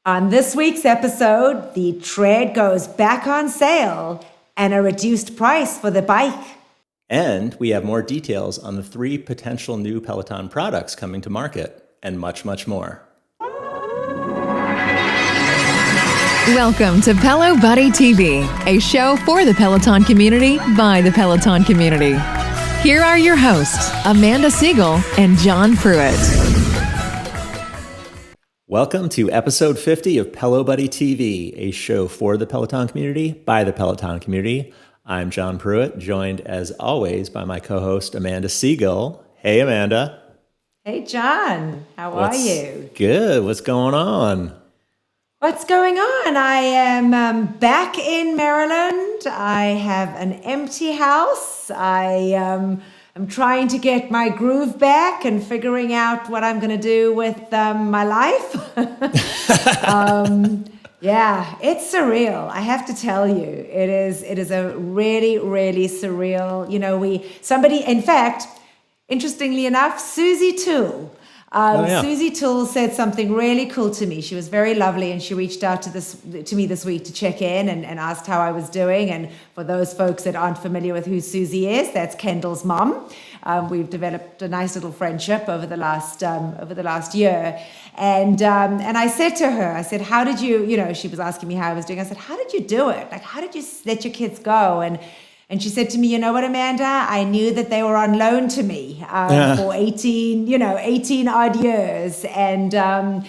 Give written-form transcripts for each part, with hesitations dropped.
On this week's episode, the Tread goes back on sale and a reduced price for the bike. And we have more details on the 3 potential new Peloton products coming to market, and much, much more. Welcome to Pelo Buddy TV, a show for the Peloton community by the Peloton community. Here are your hosts, Amanda Siegel and John Pruitt. Welcome to episode 50 of Pelo Buddy TV, a show for the Peloton community by the Peloton community. I'm John Pruitt, joined as always by my co-host Amanda Siegel. Hey, Amanda. Hey, John. How are you? Good. What's going on? What's going on? I am back in Maryland. I have an empty house. I'm trying to get my groove back and figuring out what I'm going to do with my life. Yeah, it's surreal. I have to tell you, it is a really, really surreal. You know, in fact, interestingly enough, Susie Toole. Susie Toole said something really cool to me. She was very lovely, and she reached out to me this week to check in and asked how I was doing. And for those folks that aren't familiar with who Susie is, that's Kendall's mom. We've developed a nice little friendship over the last year. And I said to her, I said, how did you, she was asking me how I was doing. I said, how did you do it? Like, how did you let your kids go? And she said to me, you know what, Amanda? I knew that they were on loan to me for 18 odd years. And,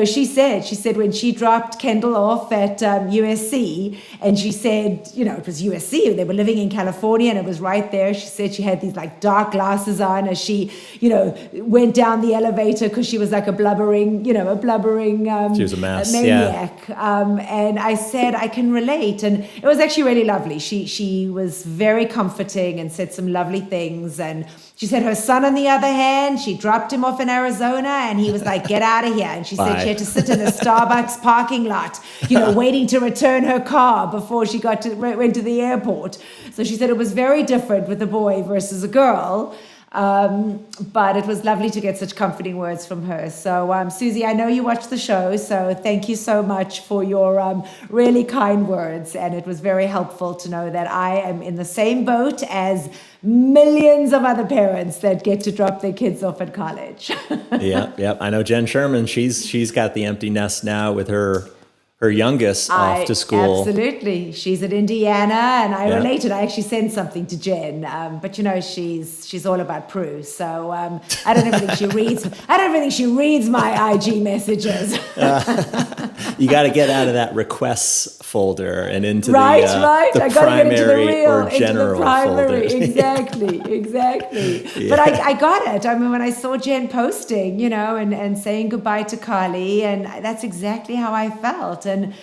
she said when she dropped Kendall off at USC, and she said, it was USC, they were living in California and it was right there. She said she had these like dark glasses on as she, went down the elevator because she was like a blubbering she was a mess, maniac. Yeah. And I said, I can relate. And it was actually really lovely. She was very comforting and said some lovely things. And she said her son, on the other hand, she dropped him off in Arizona and he was like, get out of here. And she said she had to sit in a Starbucks parking lot, waiting to return her car before she went to the airport. So she said it was very different with a boy versus a girl. But it was lovely to get such comforting words from her. So, Susie, I know you watch the show, so thank you so much for your really kind words. And it was very helpful to know that I am in the same boat as millions of other parents that get to drop their kids off at college. Yeah. I know Jen Sherman, she's got the empty nest now with her youngest off to school. Absolutely. She's at Indiana, and I related. I actually sent something to Jenn, but she's all about Prue. So I don't even think she reads. I don't even think she reads my IG messages. You got to get out of that requests folder and into the I primary or general folder. Exactly. Yeah. But I got it. I mean, when I saw Jenn posting, and saying goodbye to Carly, and that's exactly how I felt. And,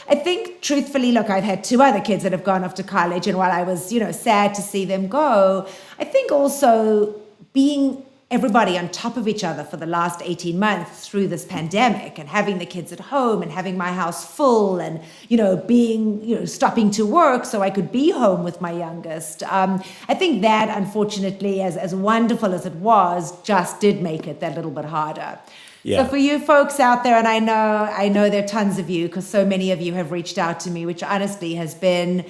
I think truthfully, look, I've had 2 other kids that have gone off to college. And while I was, sad to see them go, I think also being everybody on top of each other for the last 18 months through this pandemic, and having the kids at home and having my house full and, being, stopping to work so I could be home with my youngest. I think that, unfortunately, as wonderful as it was, just did make it that little bit harder. Yeah. So for you folks out there, and I know there are tons of you, because so many of you have reached out to me, which honestly has been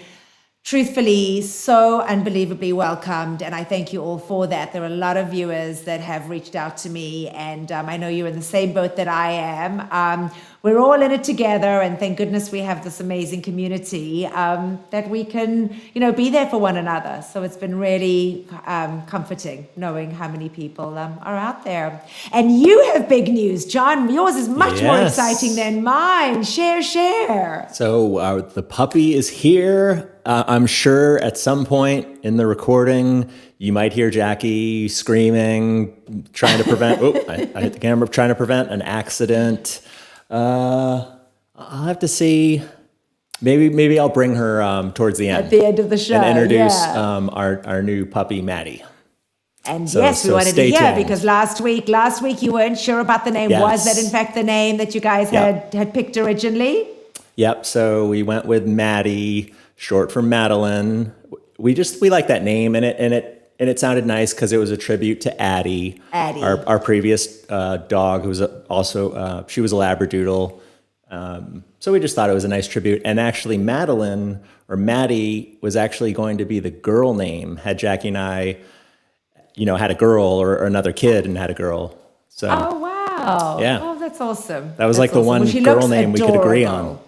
truthfully so unbelievably welcomed, and I thank you all for that. There are a lot of viewers that have reached out to me, and I know you're in the same boat that I am. We're all in it together, and thank goodness we have this amazing community that we can, be there for one another. So it's been really comforting knowing how many people are out there. And you have big news, John. Yours is much more exciting than mine. Share. So the puppy is here. I'm sure at some point in the recording, you might hear Jackie screaming, trying to prevent, I hit the camera, trying to prevent an accident. I'll have to see. Maybe I'll bring her towards the end. At the end of the show, and introduce our new puppy, Maddie. And we wanted to hear, because last week you weren't sure about the name. Yes. Was that in fact the name that you guys had picked originally? Yep. So we went with Maddie, short for Madeline. We like that name, and it sounded nice because it was a tribute to Addie. Our previous dog, who was also she was a Labradoodle. So we just thought it was a nice tribute. And actually Madeline, or Maddie, was actually going to be the girl name had Jackie and I, had a girl or another kid and had a girl. So, oh, wow. Yeah. Oh, that's awesome. That was like the one girl name we could agree on.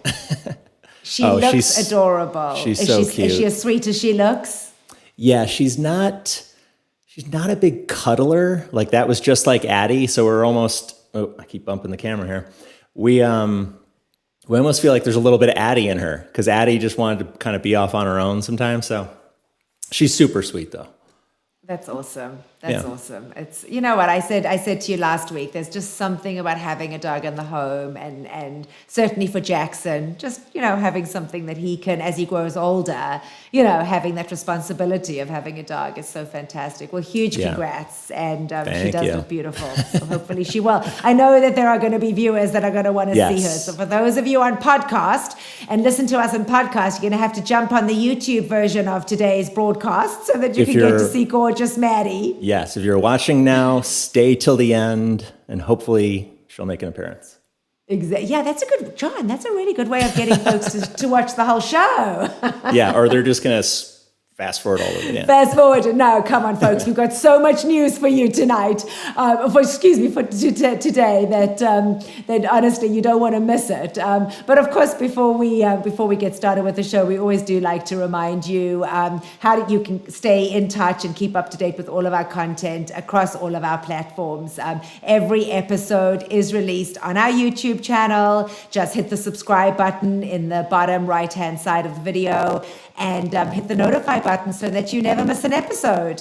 She looks adorable. She's so cute. Is she as sweet as she looks? Yeah, she's not a big cuddler. Like that was just like Addie. So we're almost, I keep bumping the camera here. We almost feel like there's a little bit of Addie in her because Addie just wanted to kind of be off on her own sometimes. So she's super sweet though. That's awesome. That's awesome. It's, you know what I said to you last week, there's just something about having a dog in the home and certainly for Jackson, just, having something that he can, as he grows older, having that responsibility of having a dog is so fantastic. Well, huge congrats. And she does look beautiful. So hopefully she will. I know that there are going to be viewers that are going to want to see her. So for those of you on podcast and listen to us on podcast, you're going to have to jump on the YouTube version of today's broadcast so that you can get to see gorgeous Maddie. Yes, if you're watching now, stay till the end, and hopefully she'll make an appearance. Exactly. Yeah, that's a really good way of getting folks to watch the whole show. Yeah, or they're just going to fast forward all the way. Fast forward. No, come on, folks. We've got so much news for you tonight. For today that honestly you don't want to miss it. But of course, before we get started with the show, we always do like to remind you how you can stay in touch and keep up to date with all of our content across all of our platforms. Every episode is released on our YouTube channel. Just hit the subscribe button in the bottom right-hand side of the video and hit the notify button so that you never miss an episode.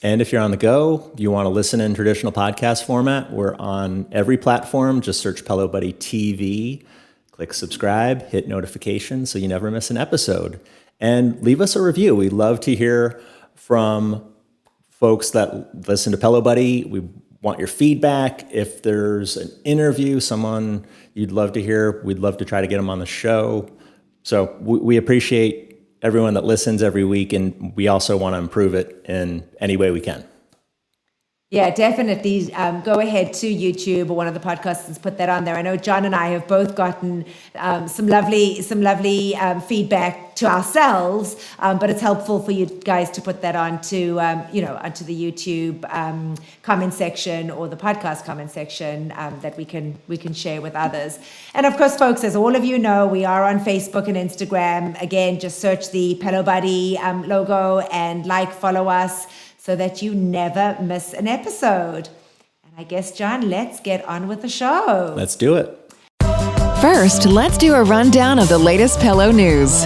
And if you're on the go, you want to listen in traditional podcast format, we're on every platform. Just search Pelo Buddy TV, click subscribe, hit notifications so you never miss an episode. And leave us a review. We love to hear from folks that listen to Pelo Buddy. We want your feedback. If there's an interview, someone you'd love to hear, we'd love to try to get them on the show. So we appreciate everyone that listens every week, and we also want to improve it in any way we can. Yeah, definitely. Go ahead to YouTube or one of the podcasters, put that on there. I know John and I have both gotten some lovely feedback to ourselves, but it's helpful for you guys to put that onto the YouTube comment section or the podcast comment section that we can share with others. And of course, folks, as all of you know, we are on Facebook and Instagram. Again, just search the Pelo Buddy logo and follow us, so that you never miss an episode. And I guess, John, let's get on with the show. Let's do it. First, let's do a rundown of the latest Pelo news.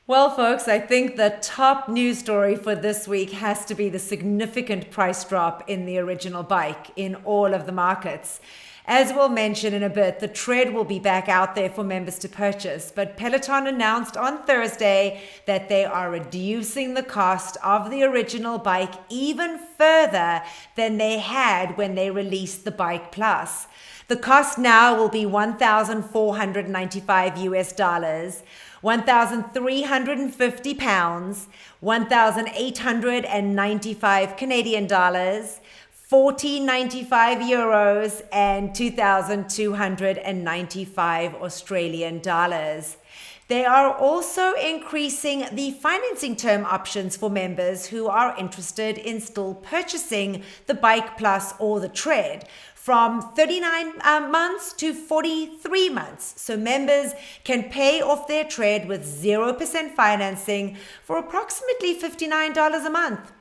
Well, folks, I think the top news story for this week has to be the significant price drop in the original bike in all of the markets. As we'll mention in a bit, the Tread will be back out there for members to purchase, but Peloton announced on Thursday that they are reducing the cost of the original bike even further than they had when they released the Bike Plus. The cost now will be $1,495 US, 1,350 pounds, 1,895 Canadian dollars, 1,495 euros, and 2,295 Australian dollars. They are also increasing the financing term options for members who are interested in still purchasing the Bike Plus or the Tread, from 39 months to 43 months. So members can pay off their Tread with 0% financing for approximately $59 a month.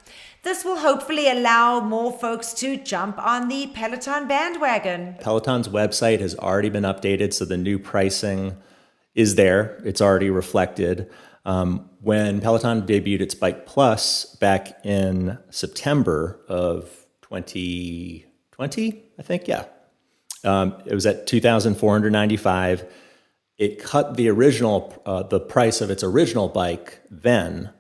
This will hopefully allow more folks to jump on the Peloton bandwagon. Peloton's website has already been updated, so the new pricing is there. It's already reflected. When Peloton debuted its Bike Plus back in September of 2020, I think, yeah. It was at $2,495. It cut the the price of its original bike then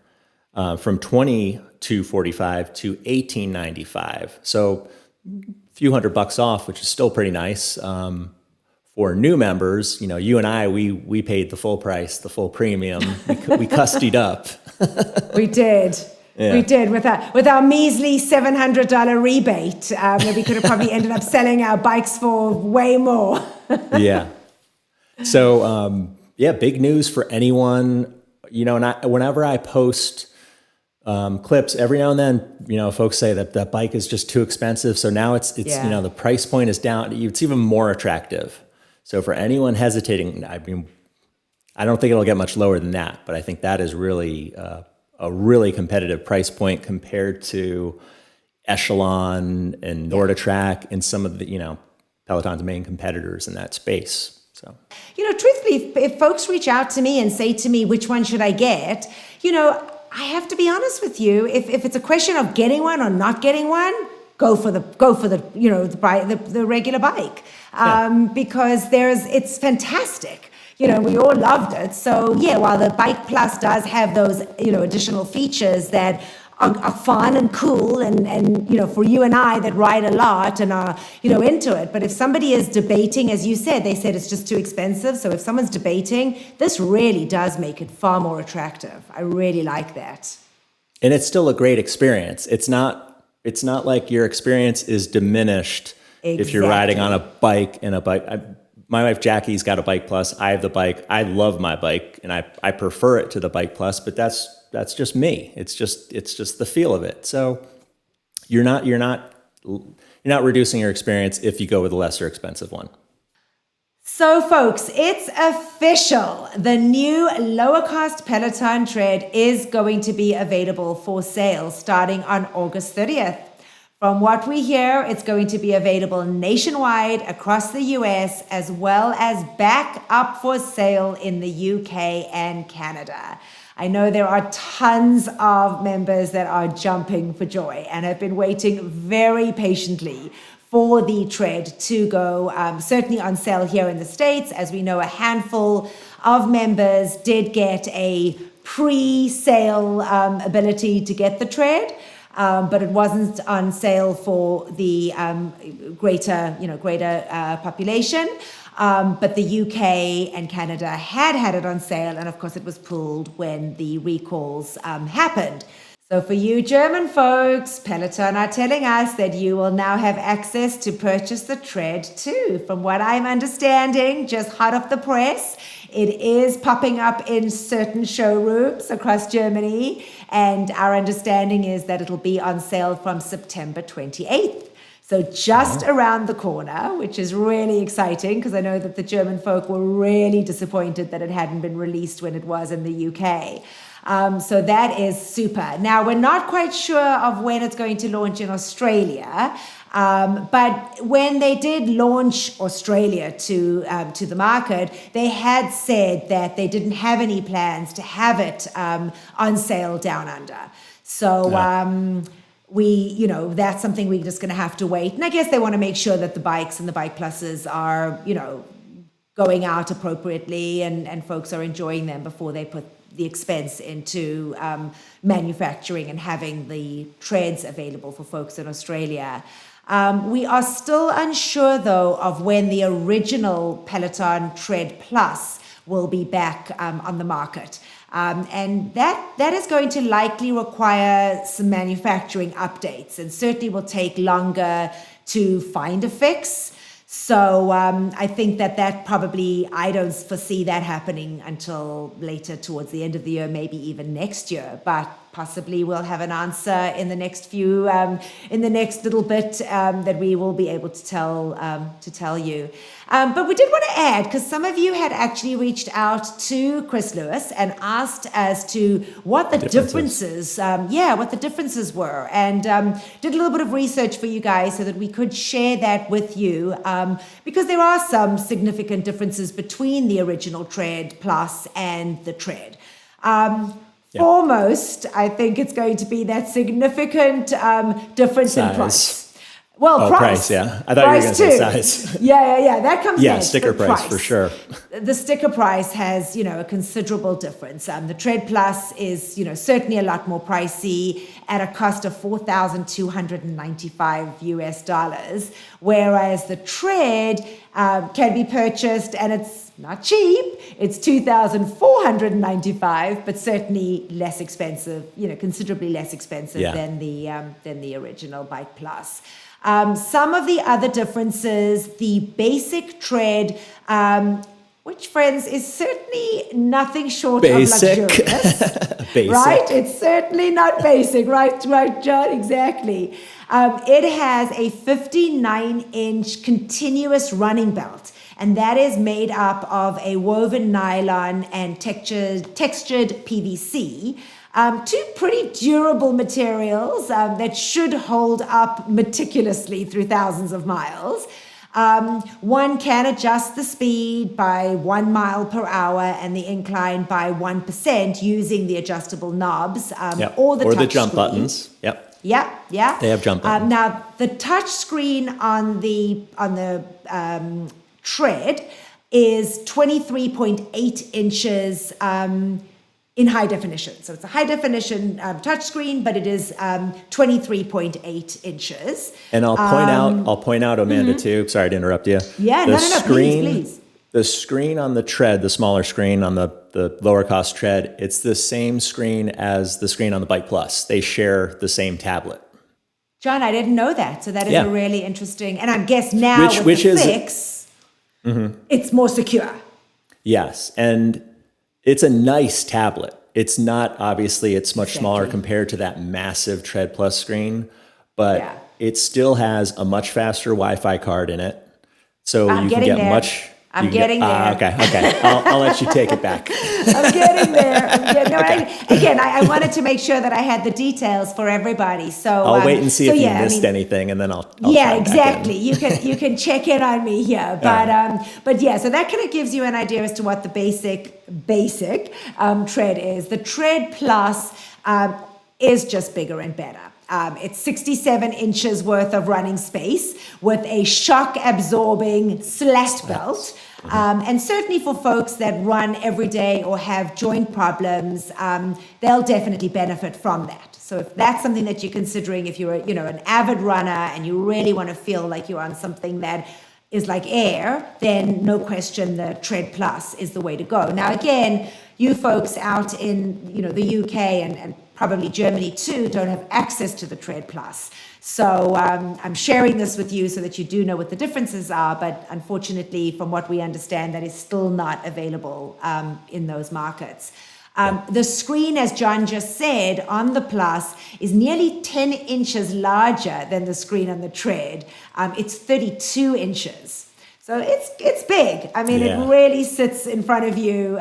from $2,245 to $1,895. So a few $100 off, which is still pretty nice. For new members, you and I, we paid the full price, the full premium. We cussed up. We did. Yeah. We did with our measly $700 rebate that we could have probably ended up selling our bikes for way more. Yeah. So, big news for anyone, and whenever I post clips, every now and then, folks say that the bike is just too expensive. So now it's the price point is down. It's even more attractive. So for anyone hesitating, I mean, I don't think it'll get much lower than that, but I think that is really a really competitive price point compared to Echelon and NordiTrack and some of the, Peloton's main competitors in that space. So, truthfully, if folks reach out to me and say to me, which one should I get? I have to be honest with you. If it's a question of getting one or not getting one, go for the regular bike, because it's fantastic. We all loved it. So while the Bike Plus does have those additional features that are fun and cool and for you and I that ride a lot and are into it. But if somebody is debating, as you said, they said it's just too expensive. So if someone's debating, this really does make it far more attractive. I really like that. And it's still a great experience. It's not like your experience is diminished if you're riding on a bike and a bike. My wife Jackie's got a Bike Plus. I have the bike. I love my bike, and I prefer it to the Bike Plus. But that's just me. It's just the feel of it. So you're not reducing your experience if you go with a lesser expensive one. So folks, it's official. The new lower cost Peloton Tread is going to be available for sale starting on August 30th. From what we hear, it's going to be available nationwide across the US, as well as back up for sale in the UK and Canada. I know there are tons of members that are jumping for joy and have been waiting very patiently for the Tread to go certainly on sale here in the States. As we know, a handful of members did get a pre-sale ability to get the Tread. But it wasn't on sale for the greater population. But the UK and Canada had it on sale, and of course it was pulled when the recalls happened. So for you German folks, Peloton are telling us that you will now have access to purchase the Tread too. From what I'm understanding, just hot off the press, it is popping up in certain showrooms across Germany, and our understanding is that it'll be on sale from September 28th. So just around the corner, which is really exciting because I know that the German folk were really disappointed that it hadn't been released when it was in the UK. So that is super. Now, we're not quite sure of when it's going to launch in Australia. But when they did launch Australia to the market, they had said that they didn't have any plans to have it on sale down under. So that's something we're just going to have to wait. And I guess they want to make sure that the bikes and the Bike Pluses are, going out appropriately and folks are enjoying them before they put the expense into manufacturing and having the Treads available for folks in Australia. We are still unsure, though, of when the original Peloton Tread Plus will be back on the market. And that is going to likely require some manufacturing updates and certainly will take longer to find a fix. So I think that probably, I don't foresee that happening until later towards the end of the year, maybe even next year. But possibly we'll have an answer in the next little bit that we will be able to tell you. But we did want to add, because some of you had actually reached out to Chris Lewis and asked as to what the differences were, and did a little bit of research for you guys so that we could share that with you, because there are some significant differences between the original Tread Plus and the Tread. Foremost, I think it's going to be that significant difference in price. Well, Oh, price, yeah. I thought you were going to say size. Yeah. That comes Yeah, next. sticker but price for sure. The sticker price has, a considerable difference. The Tread Plus is, certainly a lot more pricey at a cost of $4,295 whereas the Tread can be purchased, and it's not cheap. It's $2,495, but certainly less expensive, considerably less expensive than the original Bike Plus. Some of the other differences, the basic Tread, which, friends, is certainly nothing short of luxurious. Basic. Right? It's certainly not basic, right, John? Exactly. It has a 59-inch continuous running belt, and that is made up of a woven nylon and textured PVC. Two pretty durable materials that should hold up meticulously through thousands of miles. One can adjust the speed by 1 mile per hour and the incline by 1% using the adjustable knobs or the jump screen. buttons. Yep. Yeah. They have jump buttons. Now, the touch screen on the Tread is 23.8 inches in high definition. So it's a high definition touchscreen, but it is 23.8 inches. And I'll point out, Amanda, too. Sorry to interrupt you. Yeah, no, please. The screen on the Tread, the smaller screen on the lower cost Tread, it's the same screen as the screen on the Bike Plus. They share the same tablet. John, I didn't know that. So that is a really interesting, and I guess now with the fix, it's more secure. Yes, and it's a nice tablet. It's not, obviously, it's much smaller compared to that massive Tread Plus screen, but it still has a much faster Wi-Fi card in it. So you can get much... I'm getting there. Okay. I'll let you take it back. I'm getting there. I wanted to make sure that I had the details for everybody. So I'll wait and see if you missed anything, and then I'll exactly. You can check in on me here, but so that kind of gives you an idea as to what the basic Tread is. The Tread Plus is just bigger and better. It's 67 inches worth of running space with a shock-absorbing slat belt. And certainly for folks that run every day or have joint problems, they'll definitely benefit from that. So if that's something that you're considering, if you're an avid runner and you really want to feel like you're on something that is like air, then no question the Tread Plus is the way to go. Now, again, you folks out in the UK and probably Germany too don't have access to the Tread Plus. So I'm sharing this with you so that you do know what the differences are, but unfortunately, from what we understand, that is still not available in those markets. The screen, as John just said, on the Plus is nearly 10 inches larger than the screen on the Tread. It's 32 inches. So it's big. I mean, it really sits in front of you,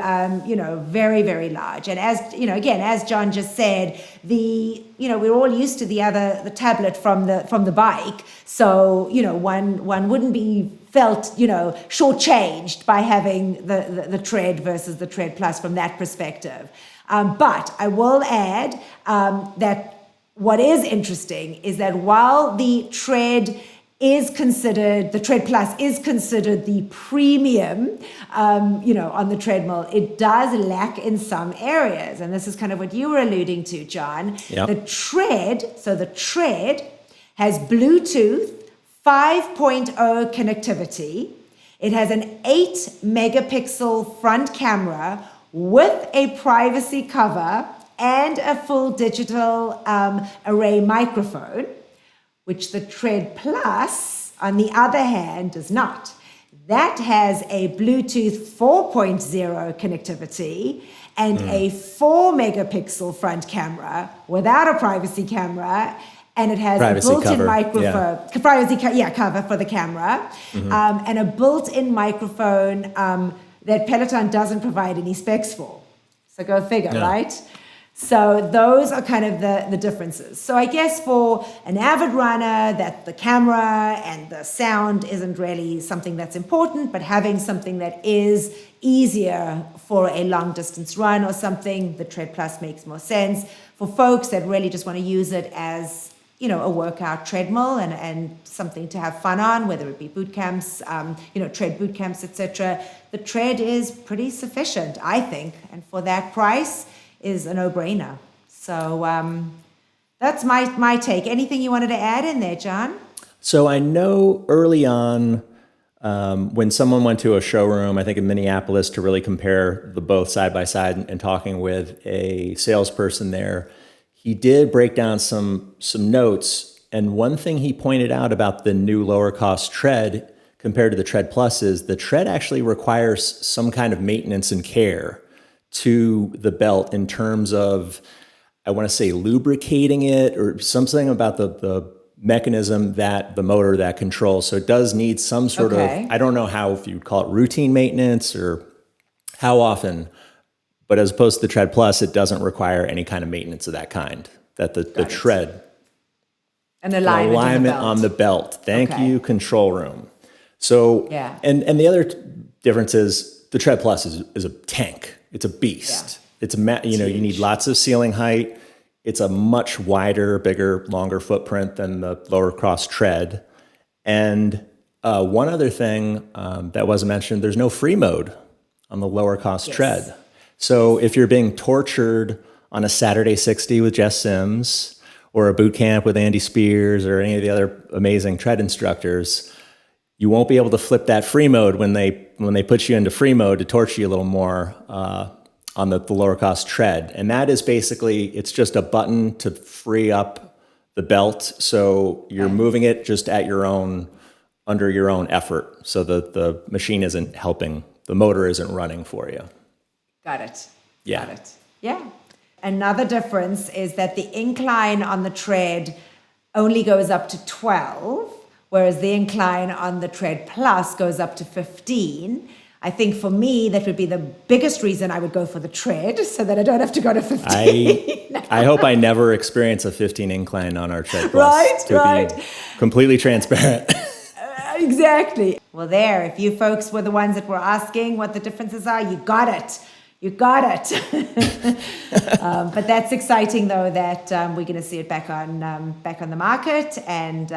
very, very large. And as as John just said, we're all used to the tablet from the bike. So one wouldn't be felt shortchanged by having the Tread versus the Tread Plus from that perspective. But I will add that what is interesting is that while the Tread Plus is considered the premium, on the treadmill, it does lack in some areas. And this is kind of what you were alluding to, John. Yep. The Tread has Bluetooth 5.0 connectivity. It has an 8-megapixel front camera with a privacy cover and a full digital array microphone, which the Tread Plus, on the other hand, does not. That has a Bluetooth 4.0 connectivity and a 4-megapixel front camera without a privacy camera, and it has a built-in microphone, cover for the camera, and a built-in microphone that Peloton doesn't provide any specs for. So go figure, right? So those are kind of the differences. So I guess for an avid runner, that the camera and the sound isn't really something that's important, but having something that is easier for a long distance run or something, the Tread Plus makes more sense. For folks that really just want to use it as, a workout treadmill and something to have fun on, whether it be boot camps, tread boot camps, etc. The Tread is pretty sufficient, I think, and for that price is a no-brainer. So that's my take. Anything you wanted to add in there, John? So I know early on, when someone went to a showroom, I think in Minneapolis, to really compare the both side by side and talking with a salesperson there, he did break down some notes. And one thing he pointed out about the new lower cost Tread compared to the Tread Plus is the Tread actually requires some kind of maintenance and care to the belt in terms of, I want to say, lubricating it or something about the mechanism that the motor that controls. So it does need some sort of, I don't know if you'd call it routine maintenance or how often, but as opposed to the Tread Plus, it doesn't require any kind of maintenance of that kind. That the Tread, an alignment on the belt. Thank you, control room. So, and the other difference is the Tread Plus is a tank. It's a beast. It's you need lots of ceiling height. It's a much wider, bigger, longer footprint than the lower cost Tread. And one other thing that wasn't mentioned, there's no free mode on the lower cost Tread. So if you're being tortured on a Saturday 60 with Jess Sims or a boot camp with Andy Spears or any of the other amazing Tread instructors, you won't be able to flip that free mode when they put you into free mode to torture you a little more on the lower cost Tread. And that is basically, it's just a button to free up the belt. So you're moving it just at under your own effort. So the machine isn't helping, the motor isn't running for you. Got it. Yeah. Got it. Yeah. Another difference is that the incline on the Tread only goes up to 12, whereas the incline on the Tread Plus goes up to 15. I think for me, that would be the biggest reason I would go for the Tread, so that I don't have to go to 15. I hope I never experience a 15 incline on our Tread Plus. Right. Be completely transparent. Exactly. Well, if you folks were the ones that were asking what the differences are, you got it. You got it. But that's exciting, though, that we're going to see it back on the market and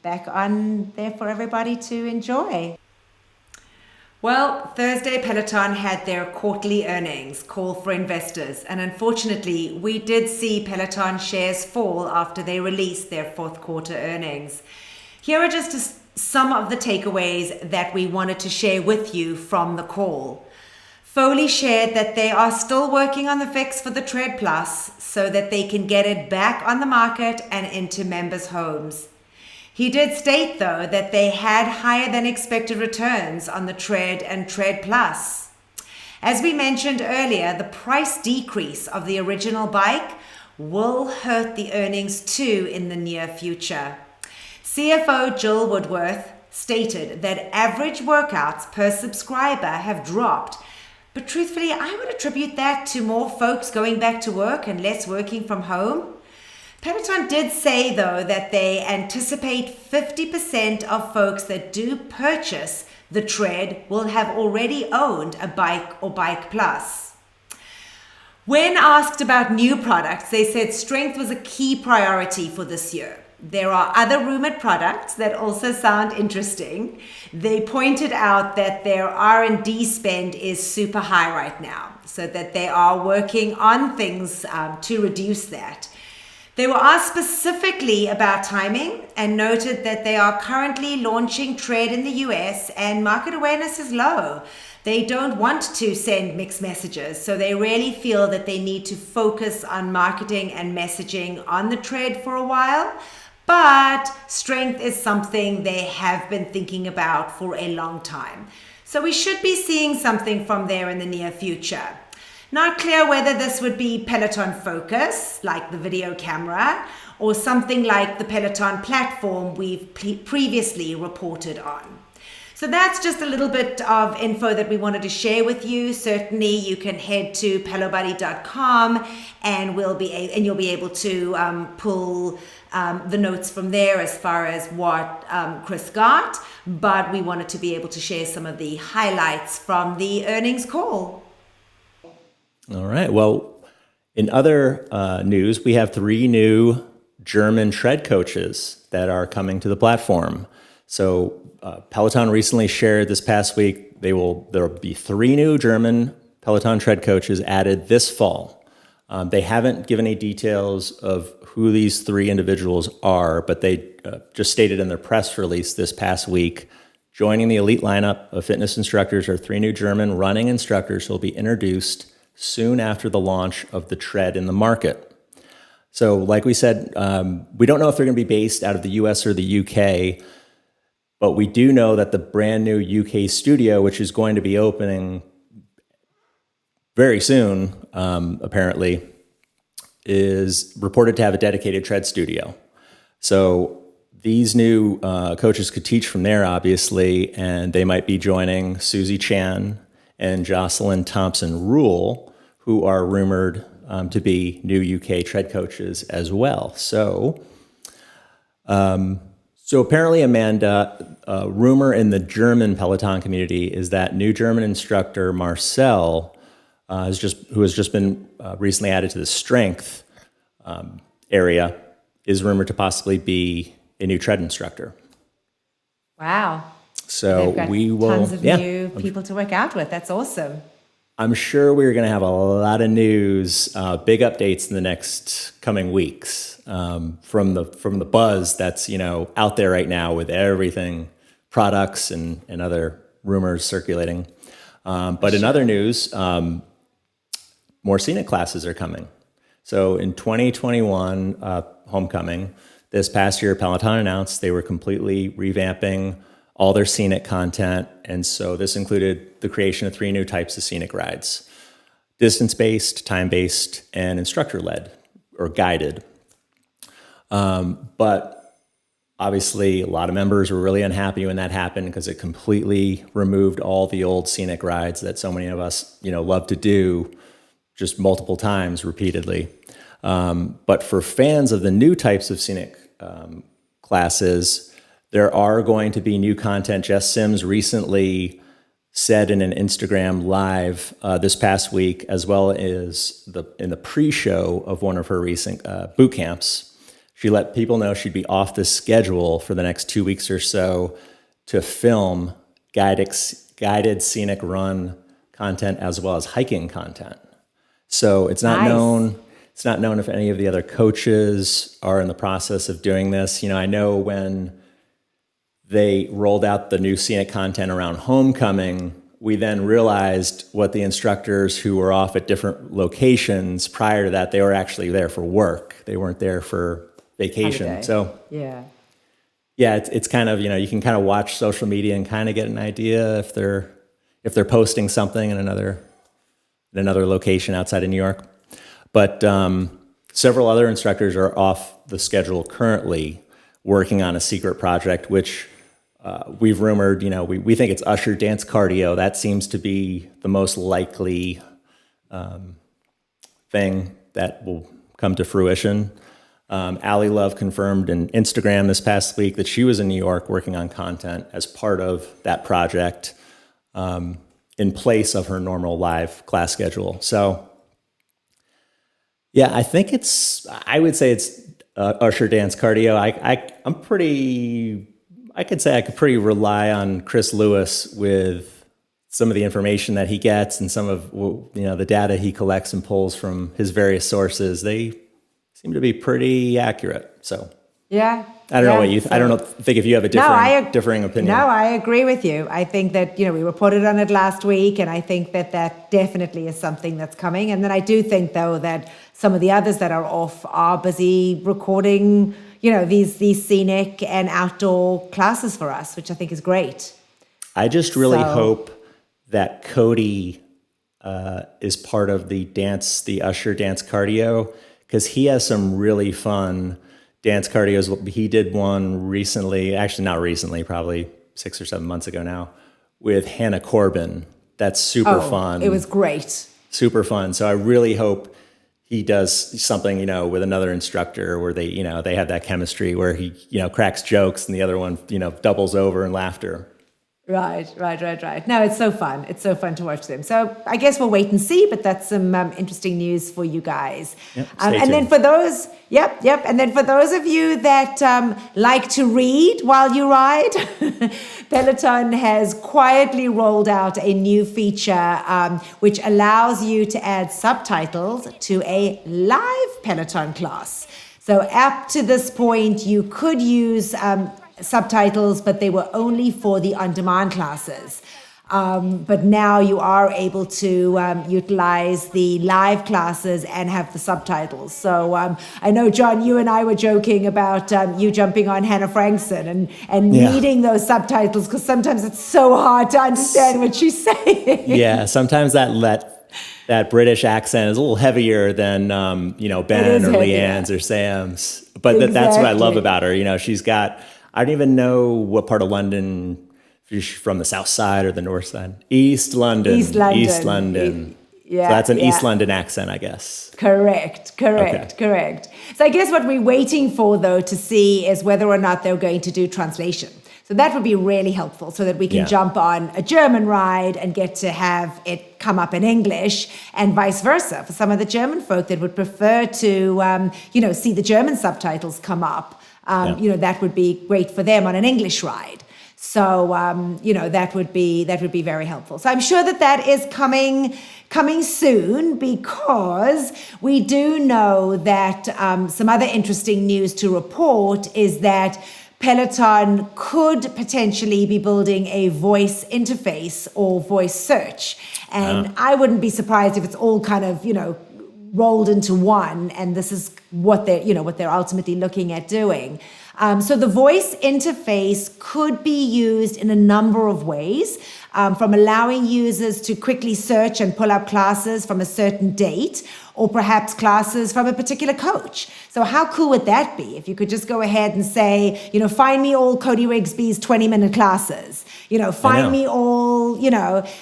back on there for everybody to enjoy. Well, Thursday, Peloton had their quarterly earnings call for investors. And unfortunately, we did see Peloton shares fall after they released their fourth quarter earnings. Here are just some of the takeaways that we wanted to share with you from the call. Foley shared that they are still working on the fix for the Tread Plus so that they can get it back on the market and into members' homes. He did state, though, that they had higher than expected returns on the Tread and Tread Plus. As we mentioned earlier, the price decrease of the original bike will hurt the earnings too in the near future. CFO Jill Woodworth stated that average workouts per subscriber have dropped, but truthfully, I would attribute that to more folks going back to work and less working from home. Peloton did say, though, that they anticipate 50% of folks that do purchase the Tread will have already owned a bike or Bike Plus. When asked about new products, they said strength was a key priority for this year. There are other rumored products that also sound interesting. They pointed out that their R&D spend is super high right now, so that they are working on things to reduce that. They were asked specifically about timing and noted that they are currently launching Tread in the US and market awareness is low. They don't want to send mixed messages, so they really feel that they need to focus on marketing and messaging on the Tread for a while. But strength is something they have been thinking about for a long time. So we should be seeing something from there in the near future. Not clear whether this would be Peloton Focus, like the video camera, or something like the Peloton platform we've previously reported on. So that's just a little bit of info that we wanted to share with you. Certainly you can head to pelobuddy.com and you'll be able to pull the notes from there as far as what Chris got, but we wanted to be able to share some of the highlights from the earnings call. All right. Well, in other news, we have 3 new German tread coaches that are coming to the platform. So Peloton recently shared this past week, there will be 3 new German Peloton tread coaches added this fall. They haven't given any details of who these 3 individuals are, but they just stated in their press release this past week, joining the elite lineup of fitness instructors are 3 new German running instructors who will be introduced soon after the launch of the Tread in the market. So like we said, we don't know if they're going to be based out of the US or the UK, but we do know that the brand new UK studio, which is going to be opening very soon, apparently, is reported to have a dedicated tread studio. So these new coaches could teach from there, obviously, and they might be joining Susie Chan and Jocelyn Thompson-Rule, who are rumored to be new UK tread coaches as well. So apparently, Amanda, a rumor in the German Peloton community is that new German instructor Marcel, who has just been recently added to the strength area, is rumored to possibly be a new tread instructor. Wow. So we will tons of new people to work out with. That's awesome. I'm sure we're going to have a lot of news, big updates in the next coming weeks from the buzz that's out there right now with everything, products and other rumors circulating. But in other news, more Scenic classes are coming. So in 2021 homecoming, this past year, Peloton announced they were completely revamping all their Scenic content. And so this included the creation of 3 new types of Scenic rides: distance-based, time-based, and instructor-led or guided. But obviously, a lot of members were really unhappy when that happened because it completely removed all the old Scenic rides that so many of us, love to do just multiple times repeatedly. But for fans of the new types of Scenic classes, there are going to be new content. Jess Sims recently said in an Instagram live this past week, as well as in the pre-show of one of her recent boot camps, she let people know she'd be off the schedule for the next 2 weeks or so to film guided Scenic run content as well as hiking content. So it's not known. It's not known if any of the other coaches are in the process of doing this. I know when they rolled out the new Scenic content around homecoming, we then realized what the instructors who were off at different locations prior to that, they were actually there for work. They weren't there for vacation. Holiday. So yeah, it's kind of, you can kind of watch social media and kind of get an idea if they're posting something in another location outside of New York. But several other instructors are off the schedule currently working on a secret project, which we've rumored, we think it's Usher Dance Cardio. That seems to be the most likely thing that will come to fruition. Allie Love confirmed in Instagram this past week that she was in New York working on content as part of that project in place of her normal live class schedule. So yeah, I would say it's Usher Dance Cardio. I could say I could pretty rely on Chris Lewis with some of the information that he gets and some of the data he collects and pulls from his various sources. They seem to be pretty accurate. So yeah, I don't know what you. I don't think if you have a differing opinion. No, I agree with you. I think that we reported on it last week, and I think that definitely is something that's coming. And then I do think though that some of the others that are off are busy recording, these Scenic and outdoor classes for us, which I think is great. I just really hope that Cody is part of the Usher Dance Cardio, because he has some really fun dance cardios. He did one recently, actually not recently, probably 6 or 7 months ago now, with Hannah Corbin. That's super fun. It was great. Super fun. So I really hope he does something, with another instructor where they have that chemistry where he, cracks jokes and the other one, doubles over in laughter. Right. No, it's so fun. It's so fun to watch them. So I guess we'll wait and see, but that's some interesting news for you guys. Yep, And then for those, and then for those of you that like to read while you ride, Peloton has quietly rolled out a new feature which allows you to add subtitles to a live Peloton class. So up to this point, you could use subtitles, but they were only for the on-demand classes. But now you are able to utilize the live classes and have the subtitles. So I know, John, you and I were joking about you jumping on Hannah Frankson and needing those subtitles because sometimes it's so hard to understand what she's saying. Yeah, sometimes that British accent is a little heavier than Ben or Leanne's or Sam's. But that's what I love about her. She's got, I don't even know what part of London, if you're from the south side or the north side. East London. Yeah, so that's an East London accent, I guess. Correct. So I guess what we're waiting for, though, to see is whether or not they're going to do translation. So that would be really helpful so that we can jump on a German ride and get to have it come up in English and vice versa. For some of the German folk that would prefer to, see the German subtitles come up, that would be great for them on an English ride. So, that would be very helpful. So I'm sure that is coming soon because we do know that some other interesting news to report is that Peloton could potentially be building a voice interface or voice search. And I wouldn't be surprised if it's all kind of, rolled into one. And this is what they're ultimately looking at doing. So the voice interface could be used in a number of ways, from allowing users to quickly search and pull up classes from a certain date, or perhaps classes from a particular coach. So how cool would that be if you could just go ahead and say, find me all Cody Rigsby's 20-minute classes, find me all,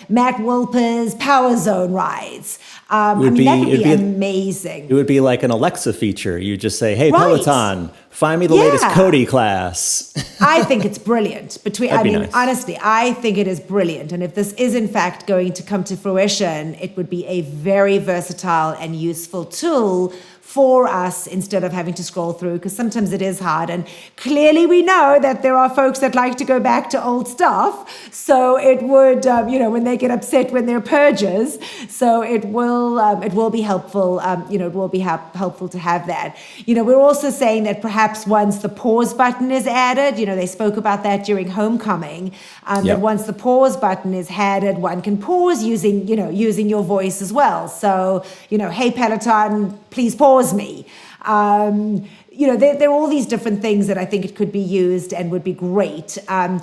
Matt Wilper's Power Zone rides. That would be amazing. It would be like an Alexa feature. You just say, hey, Peloton, find me the latest Cody class. I think it's brilliant. Nice. Honestly, I think it is brilliant. And if this is in fact going to come to fruition, it would be a very versatile and useful tool for us instead of having to scroll through, because sometimes it is hard. And clearly we know that there are folks that like to go back to old stuff. So it would, when they get upset when they're purges. So it will be helpful, it will be helpful to have that. We're also saying that perhaps once the pause button is added, they spoke about that during homecoming, that once the pause button is added, one can pause using your voice as well. So, hey, Peloton, please pause me. There are all these different things that I think it could be used and would be great. In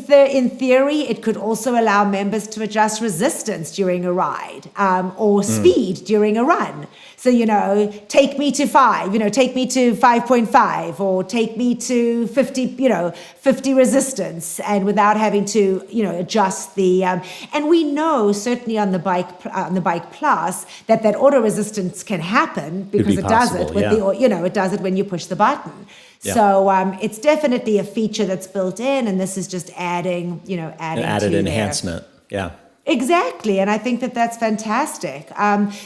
theory, it could also allow members to adjust resistance during a ride or speed during a run. So, take me to 5, take me to 5.5 or take me to 50 resistance, and without having to, adjust the, and we know certainly on the Bike Plus that auto resistance can happen because it does it with it does it when you push the button. Yeah. So it's definitely a feature that's built in, and this is just adding an added enhancement. Yeah. Exactly, and I think that that's fantastic.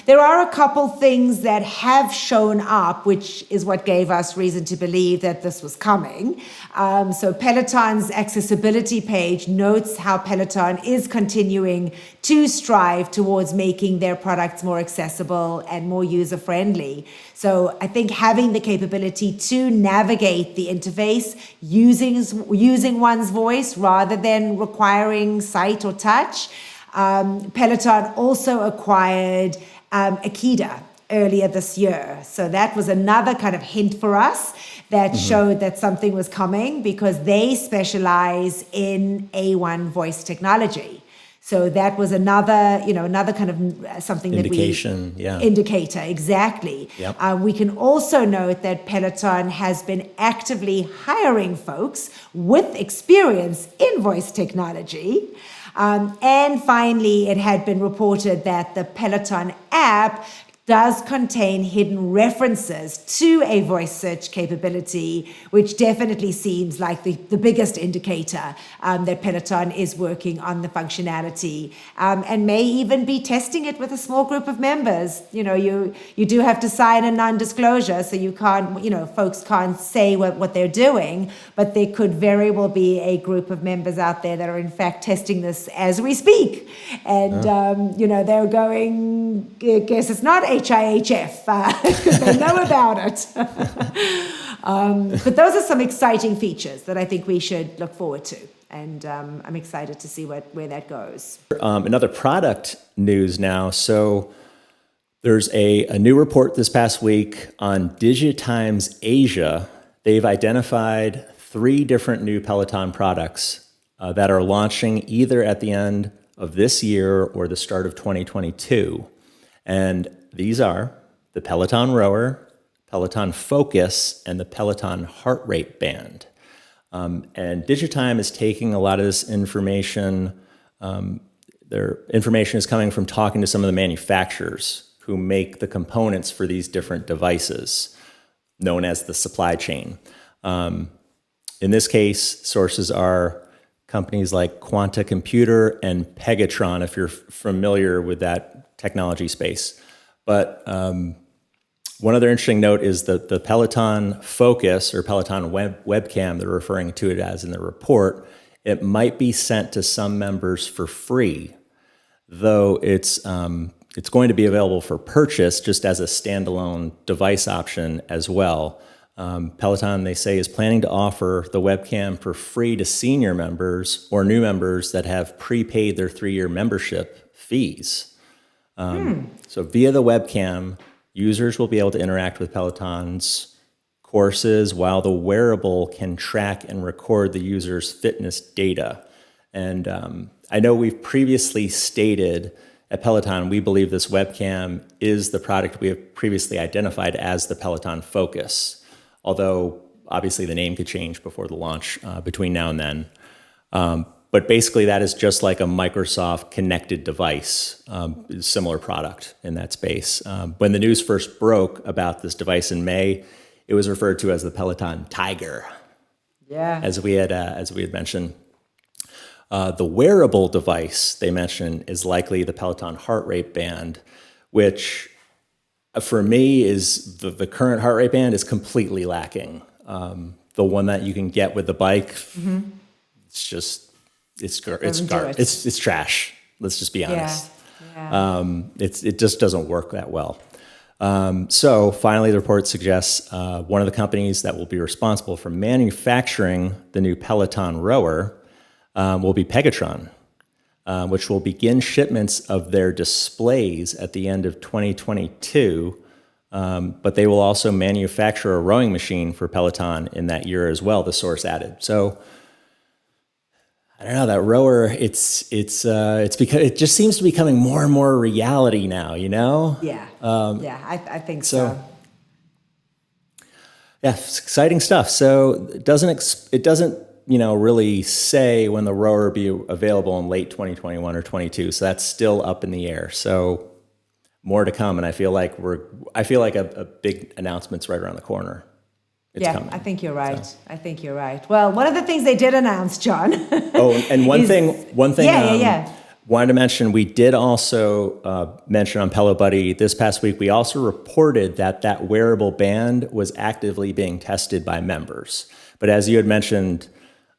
There are a couple things that have shown up, which is what gave us reason to believe that this was coming. So Peloton's accessibility page notes how Peloton is continuing to strive towards making their products more accessible and more user-friendly. So I think having the capability to navigate the interface using one's voice rather than requiring sight or touch. Peloton also acquired Akida earlier this year. So that was another kind of hint for us that showed that something was coming, because they specialize in A1 voice technology. So that was another kind of something indicator, exactly. Yep. We can also note that Peloton has been actively hiring folks with experience in voice technology. And finally, it had been reported that the Peloton app does contain hidden references to a voice search capability, which definitely seems like the biggest indicator that Peloton is working on the functionality, and may even be testing it with a small group of members. You know, you do have to sign a non-disclosure, so you can't, you know, folks can't say what they're doing, but there could very well be a group of members out there that are in fact testing this as we speak. And, you know, they're going, I guess it's not HIHF, because they know about it. But those are some exciting features that I think we should look forward to. And I'm excited to see where that goes. Another product news now. So there's a new report this past week on Digitimes Asia. They've identified 3 different new Peloton products that are launching either at the end of this year or the start of 2022. And these are the Peloton Rower, Peloton Focus, and the Peloton Heart Rate Band. And Digitime is taking a lot of this information. Their information is coming from talking to some of the manufacturers who make the components for these different devices, known as the supply chain. In this case, sources are companies like Quanta Computer and Pegatron, if you're familiar with that technology space. But one other interesting note is that the Peloton Focus or Peloton webcam, they're referring to it as in the report, it might be sent to some members for free, though it's going to be available for purchase just as a standalone device option as well. Peloton, they say, is planning to offer the webcam for free to senior members or new members that have prepaid their 3-year membership fees. So via the webcam, users will be able to interact with Peloton's courses while the wearable can track and record the user's fitness data. And I know we've previously stated at Peloton, we believe this webcam is the product we have previously identified as the Peloton Focus, although obviously the name could change before the launch between now and then. But basically that is just like a Microsoft connected device, similar product in that space. When the news first broke about this device in May, it was referred to as the Peloton Tiger, as we had mentioned. The wearable device they mentioned is likely the Peloton Heart Rate Band, which for me is the current heart rate band is completely lacking. The one that you can get with the bike, it's just it's trash. Let's just be honest. It just doesn't work that well. So finally, the report suggests one of the companies that will be responsible for manufacturing the new Peloton rower will be Pegatron, which will begin shipments of their displays at the end of 2022. But they will also manufacture a rowing machine for Peloton in that year as well, the source added. So I don't know, that rower, it's because it just seems to be becoming more and more reality now, you know? I think so. Yeah, it's exciting stuff. So it doesn't really say when the rower will be available in late 2021 or 22. So that's still up in the air. So more to come. And I feel like a big announcement's right around the corner. It's coming. I think you're right. So. I think you're right. Well, one of the things they did announce, John. And one thing. Wanted to mention, we did also mention on Pelo Buddy this past week, we also reported that wearable band was actively being tested by members. But as you had mentioned,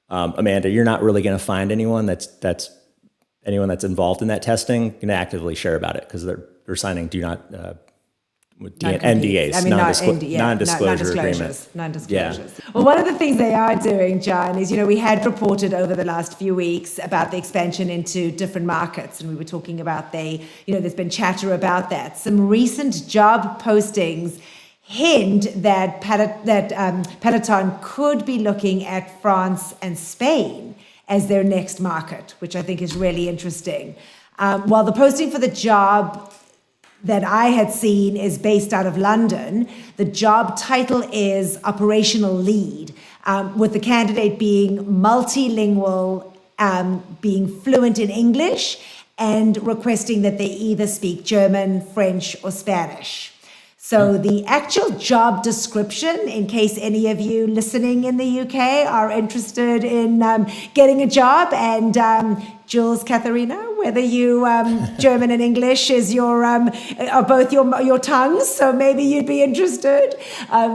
Amanda, you're not really going to find anyone that's involved in that testing going to actively share about it because they're signing NDAs, non-disclosure agreements. Non-disclosures. Yeah. Well, one of the things they are doing, John, is, we had reported over the last few weeks about the expansion into different markets, and we were talking about there's been chatter about that. Some recent job postings hint that Peloton could be looking at France and Spain as their next market, which I think is really interesting. While the posting for the job that I had seen is based out of London, the job title is operational lead, with the candidate being multilingual, being fluent in English, and requesting that they either speak German, French, or Spanish. So the actual job description, in case any of you listening in the UK are interested in getting a job, and Jules, Katharina, whether you German and English is your are both your tongues, so maybe you'd be interested.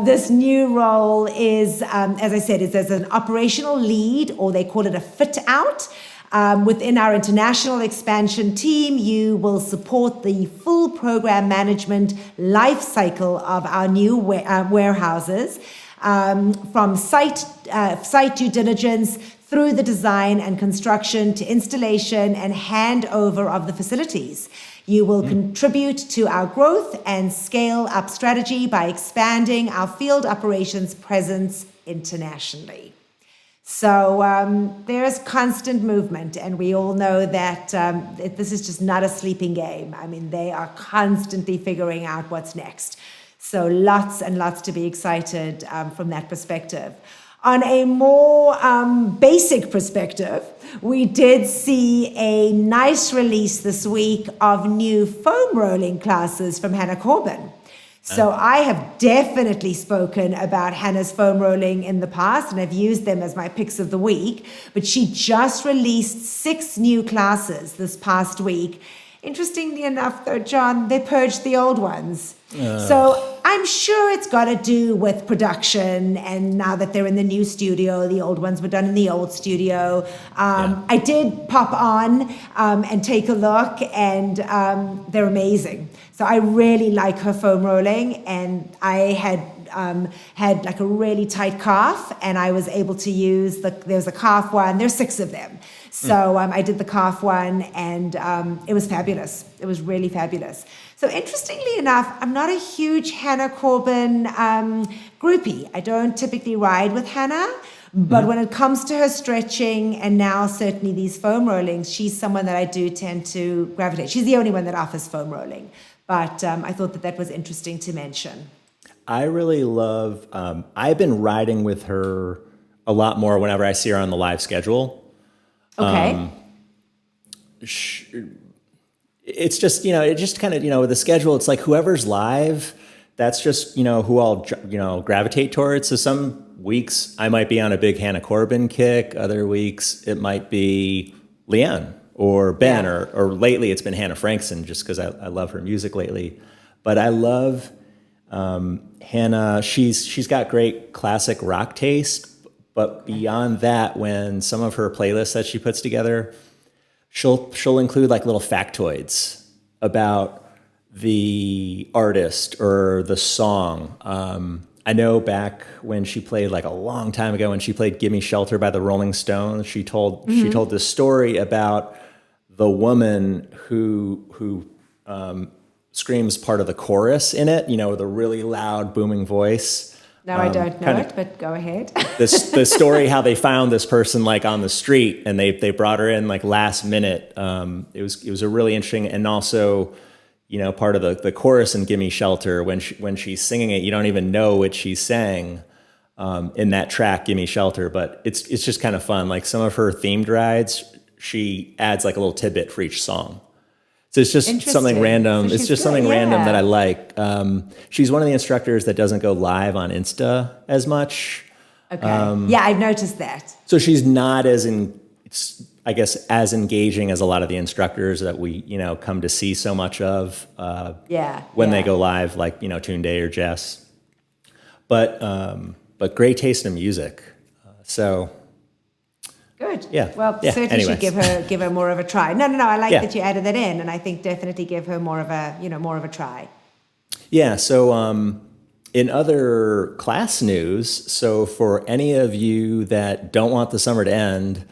This new role is, as I said, is as an operational lead, or they call it a fit out. Within our international expansion team, you will support the full program management life cycle of our new warehouses, from site due diligence through the design and construction to installation and handover of the facilities. You will contribute to our growth and scale up strategy by expanding our field operations presence internationally. So there's constant movement, and we all know that this is just not a sleeping game. I mean, they are constantly figuring out what's next. So lots and lots to be excited from that perspective. On a more basic perspective, we did see a nice release this week of new foam rolling classes from Hannah Corbin. So I have definitely spoken about Hannah's foam rolling in the past, and I've used them as my picks of the week. But she just released 6 new classes this past week. Interestingly enough, though, John, they purged the old ones. So I'm sure it's got to do with production, and now that they're in the new studio, the old ones were done in the old studio. I did pop on and take a look, and they're amazing. So I really like her foam rolling, and I had like a really tight calf, and I was able to use there's a calf one. There's 6 of them. So I did the calf one, and it was fabulous. It was really fabulous. So interestingly enough, I'm not a huge Hannah Corbin groupie. I don't typically ride with Hannah, but when it comes to her stretching, and now certainly these foam rollings, she's someone that I do tend to gravitate. She's the only one that offers foam rolling. But I thought that was interesting to mention. I really love, I've been riding with her a lot more whenever I see her on the live schedule. Okay. It's just, it just kind of, with the schedule, it's like whoever's live, that's just, who I'll, gravitate towards. So some weeks I might be on a big Hannah Corbin kick. Other weeks it might be Leanne or Ben, or lately it's been Hannah Frankson, just because I love her music lately. But I love Hannah. She's got great classic rock taste. But beyond that, when some of her playlists that she puts together, she'll include like little factoids about the artist or the song. I know back when she played, like a long time ago, when she played "Gimme Shelter" by the Rolling Stones, she told this story about the woman who screams part of the chorus in it. With a really loud, booming voice. No, I don't know it, but go ahead. The story how they found this person like on the street, and they brought her in like last minute. It was a really interesting, and also, part of the chorus in "Gimme Shelter," when she's singing it, you don't even know what she's saying in that track, "Gimme Shelter." But it's just kind of fun. Like some of her themed rides, she adds like a little tidbit for each song. So it's just something random. So it's just something random that I like. She's one of the instructors that doesn't go live on Insta as much. Okay. I've noticed that. So she's not as as engaging as a lot of the instructors that we, come to see so much of. When they go live, like Tunde or Jess. But great taste in music. So. Good. Yeah. Well, certainly anyways. should give her more of a try. No. I like that you added that in, and I think definitely give her more of a try. Yeah. So in other class news, so for any of you that don't want the summer to end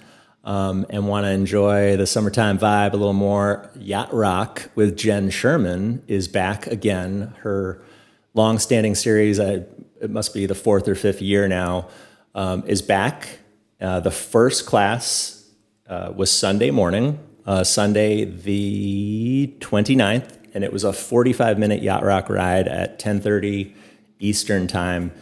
and want to enjoy the summertime vibe a little more, Yacht Rock with Jenn Sherman is back again. Her long-standing series, it must be the 4th or 5th year now, is back. The first class was Sunday morning, Sunday the 29th, and it was a 45-minute Yacht Rock ride at 10:30 Eastern Time.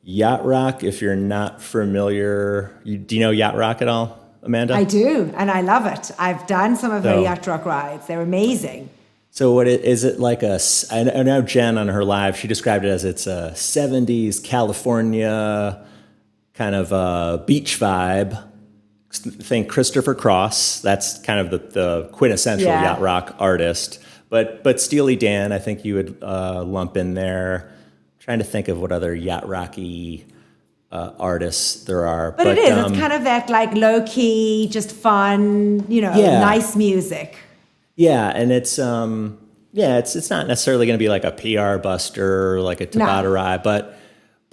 Yacht Rock, if you're not familiar, do you know Yacht Rock at all? Amanda? I do, and I love it. I've done some of her yacht rock rides. They're amazing. So is it like I know Jenn on her live, she described it as it's a 70s California kind of beach vibe. Think Christopher Cross, that's kind of the quintessential yacht rock artist. But Steely Dan, I think you would lump in there. Trying to think of what other yacht rocky artists there are. But it is. It's kind of that like low key, just fun, nice music. Yeah, and it's it's not necessarily going to be like a PR buster or like a Tabata ride, but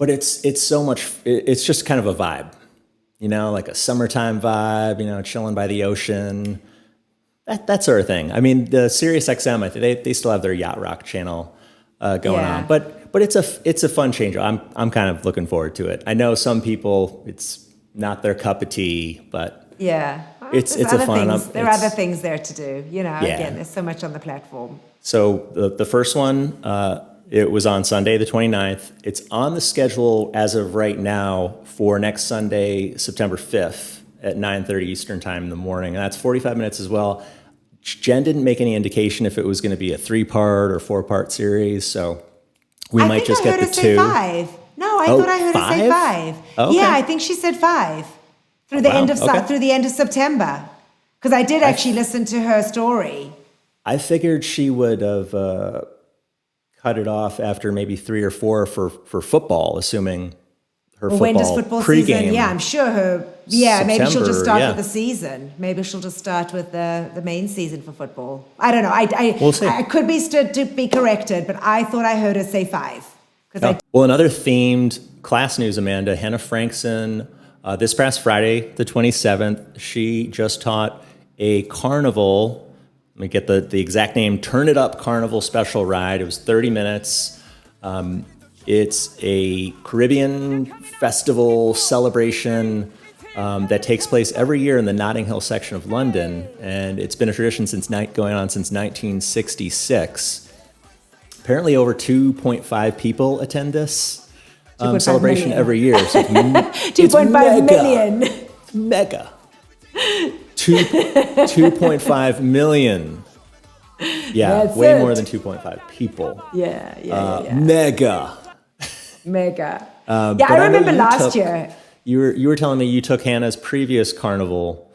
it's so much. It's just kind of a vibe, like a summertime vibe. Chilling by the ocean, that sort of thing. I mean, the Sirius XM, I think they still have their yacht rock channel going on, but it's a fun change. I'm kind of looking forward to it. I know some people it's not their cup of tea, but it's a fun. There are other things there to do. Again, there's so much on the platform. So the first one, it was on Sunday the 29th. It's on the schedule as of right now for next Sunday, September 5th at 9:30 Eastern time in the morning. And that's 45 minutes as well. Jenn didn't make any indication if it was going to be a 3-part or 4-part series, so we might just get the 2. I thought I heard her say 5. Okay. Yeah, I think she said 5 through the end of September. Because I did actually listen to her story. I figured she would have cut it off after maybe 3 or 4 for football, assuming her football when does football pregame. Season? Yeah, I'm sure maybe she'll just start with the season. Maybe she'll just start with the main season for football. I don't know. We'll see. I could be stood to be corrected, but I thought I heard her say 5. Well, another themed class news, Amanda. Hannah Frankson, this past Friday, the 27th, she just taught a carnival. Let me get the exact name. Turn It Up Carnival Special Ride. It was 30 minutes. It's a Caribbean festival celebration that takes place every year in the Notting Hill section of London, and it's been a tradition going on since 1966. Apparently, over 2.5 people attend this celebration million. Every year. So 2.5 million. It's mega. 2.5 million. Yeah, that's way it. more than 2.5 people. Yeah. Mega. I remember last year. You were telling me you took Hannah's previous carnival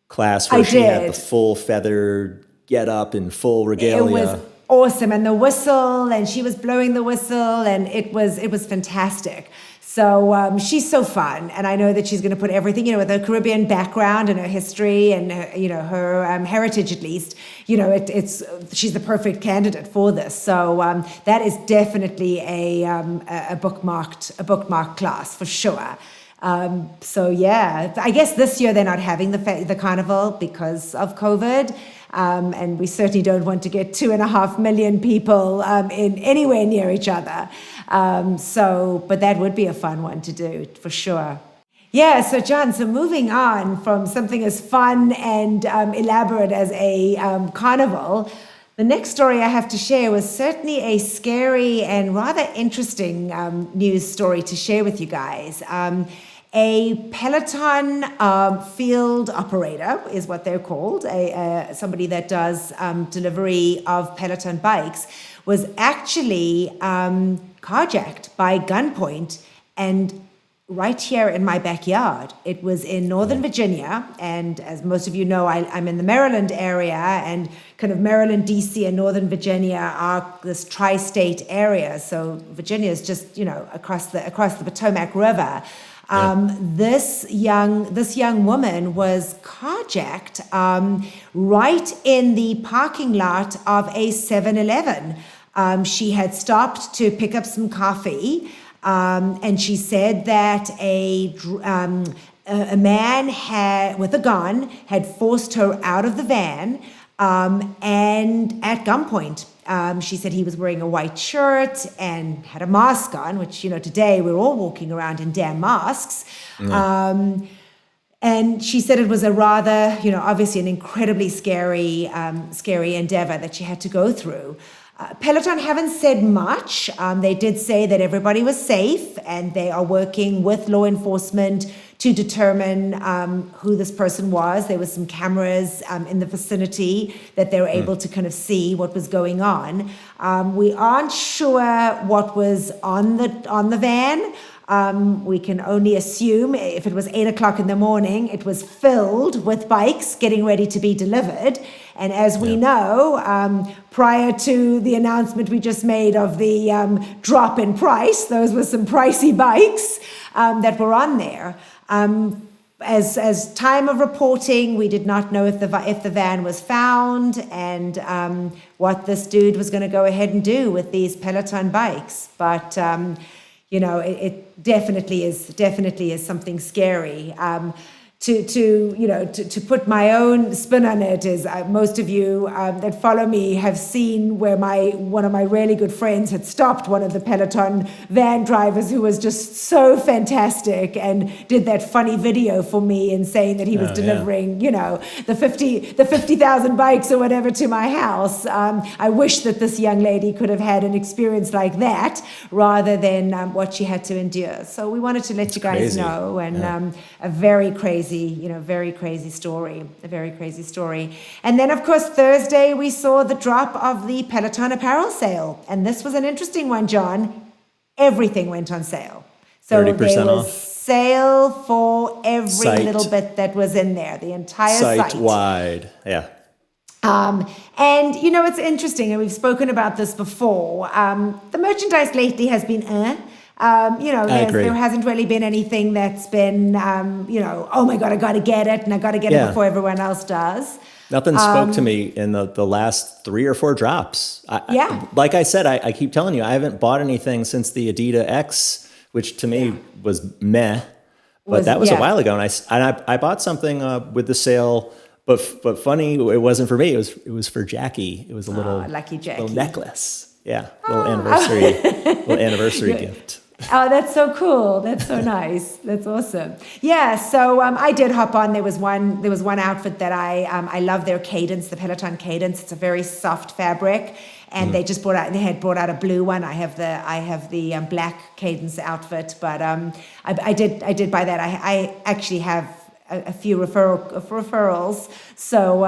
class where she had the full feathered get up in full regalia. It was awesome, and the whistle, and she was blowing the whistle, and it was fantastic. So she's so fun, and I know that she's going to put everything, with her Caribbean background and her history and her, her heritage at least. She's the perfect candidate for this. So that is definitely a bookmarked class for sure. I guess this year they're not having the carnival because of COVID. And we certainly don't want to get 2.5 million people in anywhere near each other. But that would be a fun one to do for sure. Yeah, so John, moving on from something as fun and elaborate as a carnival, the next story I have to share was certainly a scary and rather interesting news story to share with you guys. A Peloton field operator is what they're called, somebody that does delivery of Peloton bikes, was actually carjacked by gunpoint, and right here in my backyard. It was in Northern Virginia, and as most of you know, I'm in the Maryland area, and kind of Maryland, DC, and Northern Virginia are this tri-state area. So Virginia is just across the Potomac River. This young woman was carjacked right in the parking lot of a 7-Eleven. She had stopped to pick up some coffee, and she said that a man with a gun had forced her out of the van and at gunpoint. She said he was wearing a white shirt and had a mask on, which, today we're all walking around in damn masks. And she said it was a rather, obviously an incredibly scary endeavor that she had to go through. Peloton haven't said much. They did say that everybody was safe and they are working with law enforcement to determine who this person was. There was some cameras in the vicinity that they were able to kind of see what was going on. We aren't sure what was on the van. We can only assume if it was 8 o'clock in the morning, it was filled with bikes getting ready to be delivered. And as we know, prior to the announcement we just made of the drop in price, those were some pricey bikes that were on there. As time of reporting, we did not know if the van was found and what this dude was going to go ahead and do with these Peloton bikes. But it definitely is something scary. To put my own spin on it is most of you that follow me have seen where one of my really good friends had stopped one of the Peloton van drivers who was just so fantastic and did that funny video for me and saying that he was delivering, the 50,000 bikes or whatever to my house. I wish that this young lady could have had an experience like that rather than what she had to endure. So we wanted to let you guys know, and a very crazy story, a very crazy story. And then, of course, Thursday, we saw the drop of the Peloton Apparel sale. And this was an interesting one, John. Everything went on sale. So 30% there was off. Sale for every little bit that was in there, the entire site. Site-wide, yeah. And, it's interesting, and we've spoken about this before. The merchandise lately has been there hasn't really been anything that's been, oh my God, I got to get it, and I got to get it before everyone else does. Nothing spoke to me in the last 3 or 4 drops. Like I said, I keep telling you, I haven't bought anything since the Adidas X, which to me was meh. But that was a while ago, and I bought something with the sale. But funny, it wasn't for me. It was for Jackie. It was a little lucky Jackie. Little necklace. Yeah, little anniversary gift. Oh, that's so cool. That's so nice. That's awesome. Yeah, so I did hop on. There was one outfit that I love their Cadence, the Peloton Cadence. It's a very soft fabric, and they had brought out a blue one. I have the black Cadence outfit, but I did buy that. I actually have a few referrals, so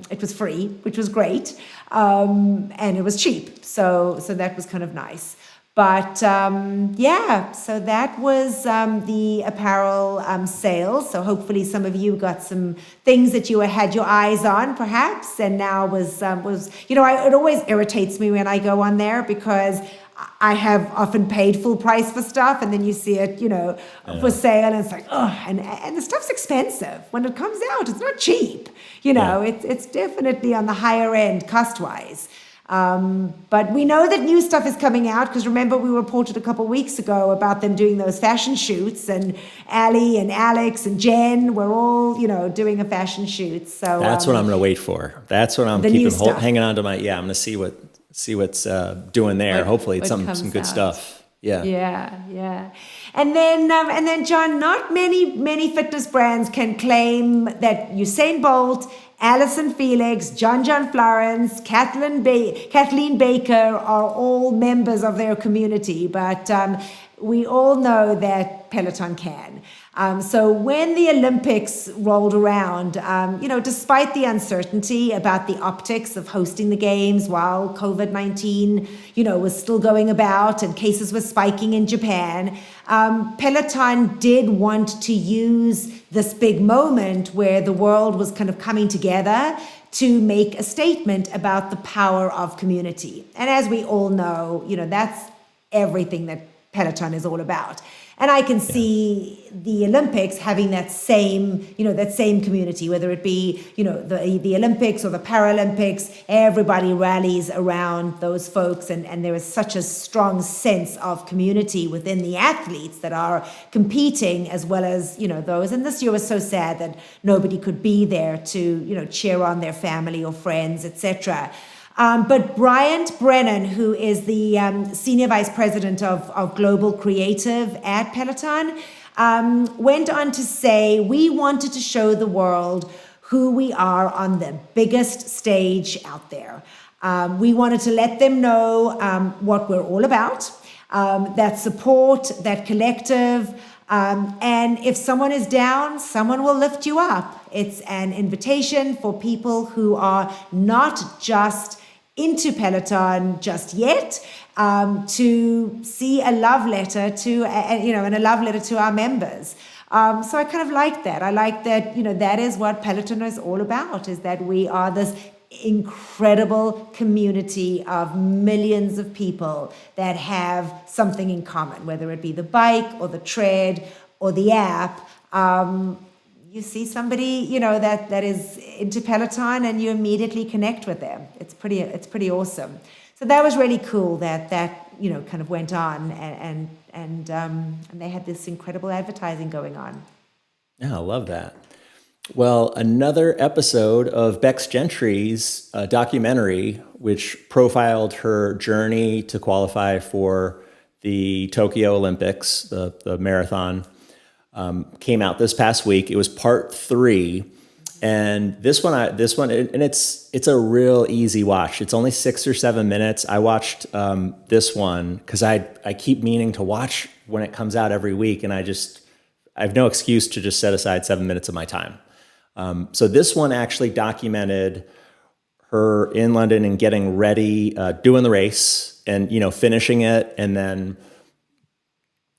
it was free, which was great, and it was cheap. So that was kind of nice. But so that was the apparel sales. So hopefully some of you got some things that you had your eyes on, perhaps, and now was it always irritates me when I go on there because I have often paid full price for stuff, and then you see it, for sale, and it's like, and the stuff's expensive when it comes out. It's not cheap, It's definitely on the higher end cost-wise. But we know that new stuff is coming out because remember we reported a couple of weeks ago about them doing those fashion shoots, and Ali and Alex and Jenn were all, doing a fashion shoot. So that's what I'm going to wait for. That's what I'm hanging on to my. Yeah, I'm going to see what's doing there. Hopefully it's some good stuff. Yeah. Yeah. And then John, not many fitness brands can claim that Usain Bolt, Alison Felix, John Florence, Kathleen Baker are all members of their community, but we all know that Peloton can. So when the Olympics rolled around, despite the uncertainty about the optics of hosting the games while COVID-19, was still going about and cases were spiking in Japan, Peloton did want to use this big moment where the world was kind of coming together to make a statement about the power of community. And as we all know, that's everything that Peloton is all about. And I can see the Olympics having that same community, whether it be, the Olympics or the Paralympics, everybody rallies around those folks. And there is such a strong sense of community within the athletes that are competing as well as, those. And this year was so sad that nobody could be there to, cheer on their family or friends, etc. But Bryant Brennan, who is the Senior Vice President of Global Creative at Peloton, went on to say, we wanted to show the world who we are on the biggest stage out there. We wanted to let them know what we're all about, that support, that collective, And if someone is down, someone will lift you up. It's an invitation for people who are not just into Peloton just yet, to see a love letter to, and a love letter to our members. So I kind of like that. I like that, that is what Peloton is all about, is that we are this incredible community of millions of people that have something in common, whether it be the bike or the tread or the app. You see somebody, that is into Peloton and you immediately connect with them. It's pretty awesome. So that was really cool that kind of went on and they had this incredible advertising going on. Yeah, I love that. Well, another episode of Becs Gentry's documentary, which profiled her journey to qualify for the Tokyo Olympics, the marathon, came out this past week. It was part 3, and this one, and it's a real easy watch. It's only 6 or 7 minutes. I watched this one because I keep meaning to watch when it comes out every week, and I have no excuse to just set aside 7 minutes of my time. So this one actually documented her in London and getting ready, doing the race, and finishing it, and then,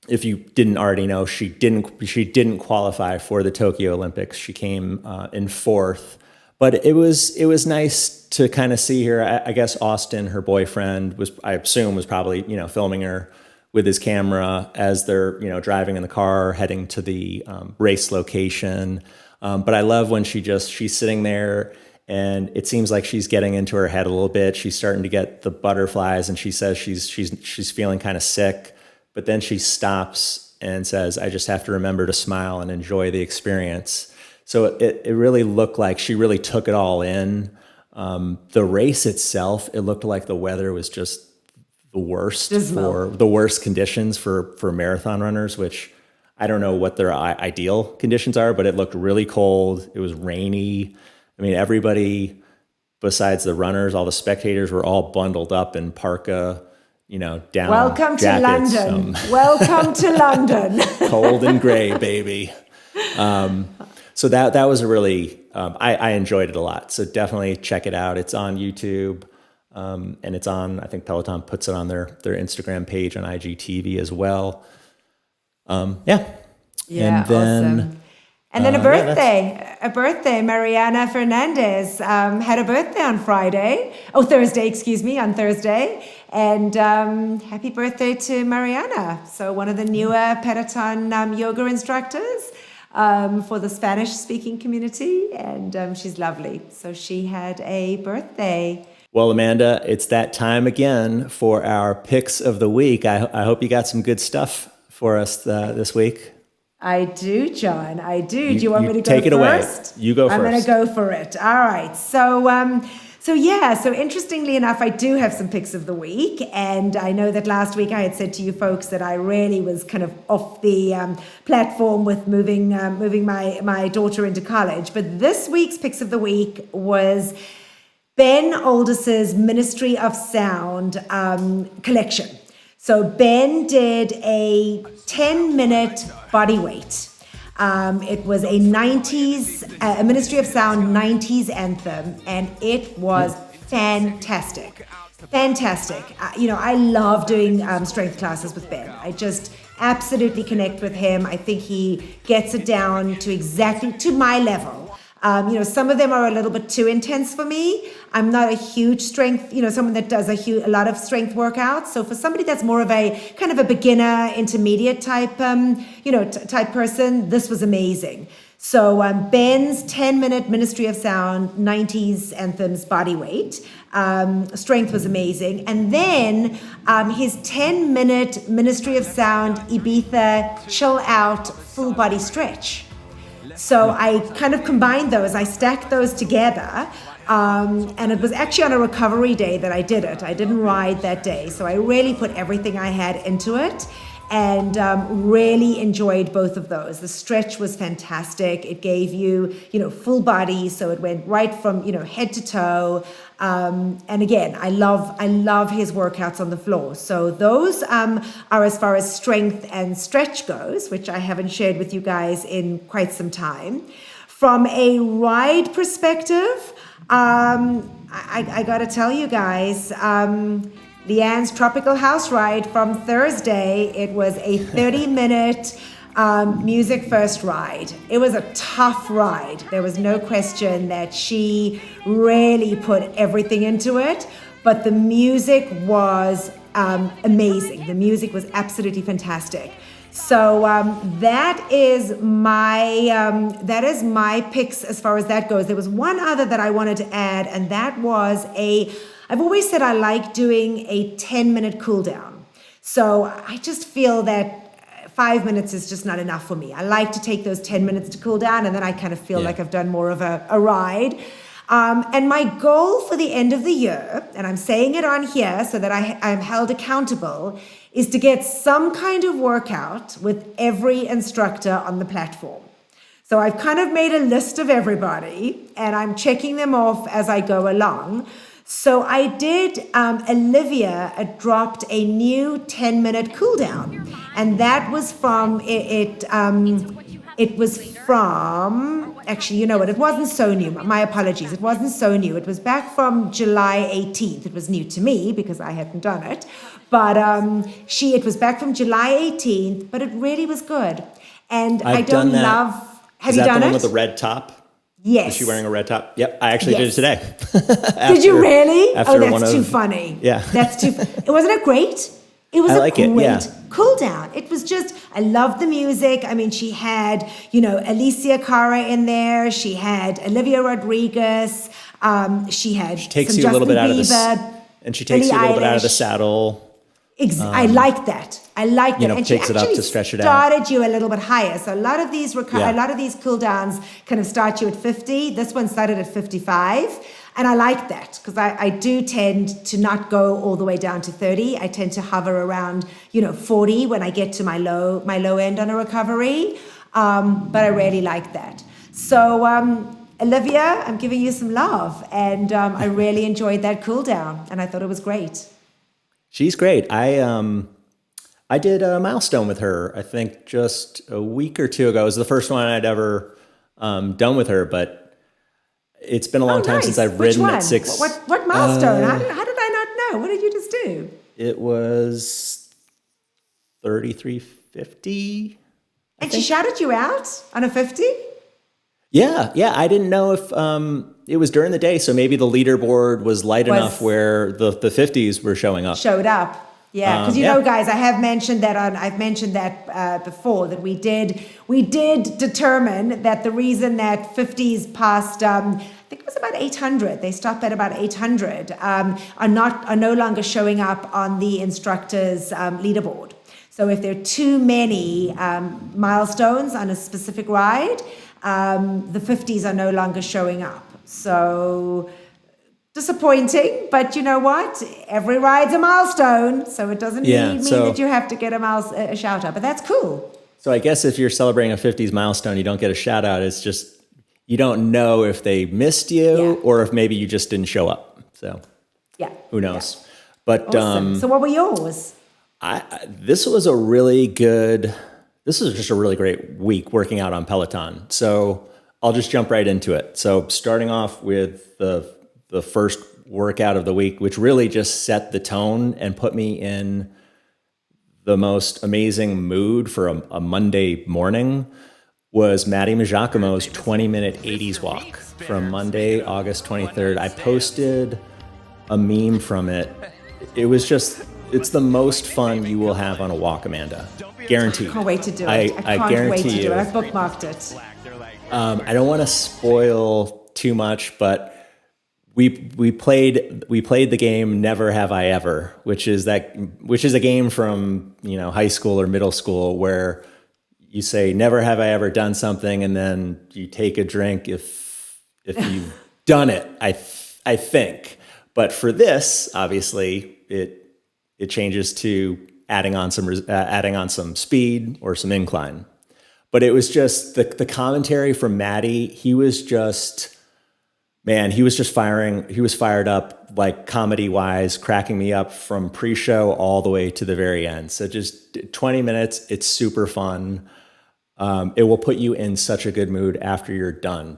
if you didn't already know, she didn't qualify for the Tokyo Olympics. She came in 4th, but it was nice to kind of see her. I guess Austin, her boyfriend, was probably filming her with his camera as they're driving in the car heading to the race location. But I love when she's sitting there, and it seems like she's getting into her head a little bit. She's starting to get the butterflies, and she says she's feeling kind of sick. But then she stops and says, "I just have to remember to smile and enjoy the experience." So it really looked like she really took it all in. The race itself, it looked like the weather was just the worst conditions for marathon runners, which I don't know what their ideal conditions are, but it looked really cold. It was rainy. I mean, everybody besides the runners, all the spectators were all bundled up in parka, down. Welcome jackets, to London. Welcome to London. Cold and gray, baby. So that was a really, I enjoyed it a lot. So definitely check it out. It's on YouTube, and it's on, I think Peloton puts it on their Instagram page on IGTV as well. Yeah, and then, awesome. And then a birthday. Mariana Fernandez had a birthday on Thursday. And happy birthday to Mariana. So one of the newer Peloton yoga instructors for the Spanish-speaking community. And she's lovely. So she had a birthday. Well, Amanda, it's that time again for our picks of the week. I hope you got some good stuff for us this week. I do, John. I do. Do you want me to go take it first? Away. You go first. I'm going to go for it. All right. So interestingly enough, I do have some picks of the week. And I know that last week I had said to you folks that I really was kind of off the platform with moving my daughter into college. But this week's picks of the week was Ben Oldis's Ministry of Sound collection. So Ben did a 10-minute body weight. It was a Ministry of Sound 90s anthem, and it was fantastic. I love doing strength classes with Ben. I just absolutely connect with him. I think he gets it down to exactly to my level. Some of them are a little bit too intense for me. I'm not a huge strength, someone that does a lot of strength workouts. So for somebody that's more of a kind of a beginner, intermediate type, type person, this was amazing. So Ben's 10-minute Ministry of Sound 90s anthems body weight strength was amazing, and then his 10-minute Ministry of Sound Ibiza chill out full body stretch. So I kind of combined those. I stacked those together. And it was actually on a recovery day that I did it. I didn't ride that day. So I really put everything I had into it. and really enjoyed both of those. The stretch was fantastic. It gave you, full body, so it went right from, head to toe. And again, I love his workouts on the floor. So those are as far as strength and stretch goes, which I haven't shared with you guys in quite some time. From a ride perspective, I got to tell you guys, Leanne's Tropical House Ride from Thursday, it was a 30-minute music first ride. It was a tough ride. There was no question that she really put everything into it, but the music was amazing. The music was absolutely fantastic. So that is my picks as far as that goes. There was one other that I wanted to add, and that was I've always said I like doing a 10-minute cool down. So I just feel that 5 minutes is just not enough for me. I like to take those 10 minutes to cool down, and then I kind of feel like I've done more of a ride. And my goal for the end of the year, and I'm saying it on here so that I'm held accountable, is to get some kind of workout with every instructor on the platform. So I've kind of made a list of everybody, and I'm checking them off as I go along. So I did, Olivia dropped a new 10-minute cool down, and that was from, it was from, actually, you know what, it wasn't so new, my apologies, it wasn't so new, it was back from July 18th, it was new to me because I hadn't done it, but it was back from July 18th, but it really was good, and I don't love, have you done it? Is that the one with the red top? Yes. Is she wearing a red top? Yep. I actually did it today. Did you really? That's too funny. Yeah. That's too Wasn't it great? It was a great cool down. It was just, I loved the music. I mean, she had, Alicia Cara in there. She had Olivia Rodriguez. She takes you a little bit out of the saddle. I like that. And she takes it up to stretch it out. Started you a little bit higher. So a lot of these cool downs kind of start you at 50. This one started at 55. And I like that because I do tend to not go all the way down to 30. I tend to hover around, 40 when I get to my low end on a recovery. But I really like that. So Olivia, I'm giving you some love. And I really enjoyed that cool down. And I thought it was great. She's great. I did a milestone with her, I think just a week or two ago. It was the first one I'd ever done with her, but it's been a long time since I've ridden at 6. What milestone? How did I not know? What did you just do? It was 3350. And she shouted you out on a 50? Yeah. I didn't know if it was during the day, so maybe the leaderboard was light enough where the 50s were showing up. Showed up. Yeah, because guys, I've mentioned that before, that we did determine that the reason that 50s passed, I think it was about 800. They stopped at about 800. Are no longer showing up on the instructor's leaderboard. So if there are too many milestones on a specific ride, the 50s are no longer showing up. So disappointing, but you know what? Every ride's a milestone, so it doesn't mean that you have to get a shout out, but that's cool. So I guess if you're celebrating a 50s milestone, you don't get a shout out. It's just, you don't know if they missed you or if maybe you just didn't show up. So who knows? Yeah. But awesome. So what were yours? This was just a really great week working out on Peloton. So I'll just jump right into it. So starting off with the first workout of the week, which really just set the tone and put me in the most amazing mood for a Monday morning, was Maddie Majacomo's 20-minute 80s walk from Monday, August 23rd. I posted a meme from it. It's the most fun you will have on a walk, Amanda. Guaranteed. I can't wait to do it. I can't wait to do it. I've bookmarked it. I don't want to spoil too much, but we played the game Never Have I Ever, which is a game from high school or middle school where you say never have I ever done something, and then you take a drink if you've done it. I think, but for this, obviously, it changes to adding on some speed or some incline. But it was just the commentary from Maddie. He was fired up, like comedy wise, cracking me up from pre-show all the way to the very end. So just 20 minutes. It's super fun. It will put you in such a good mood after you're done.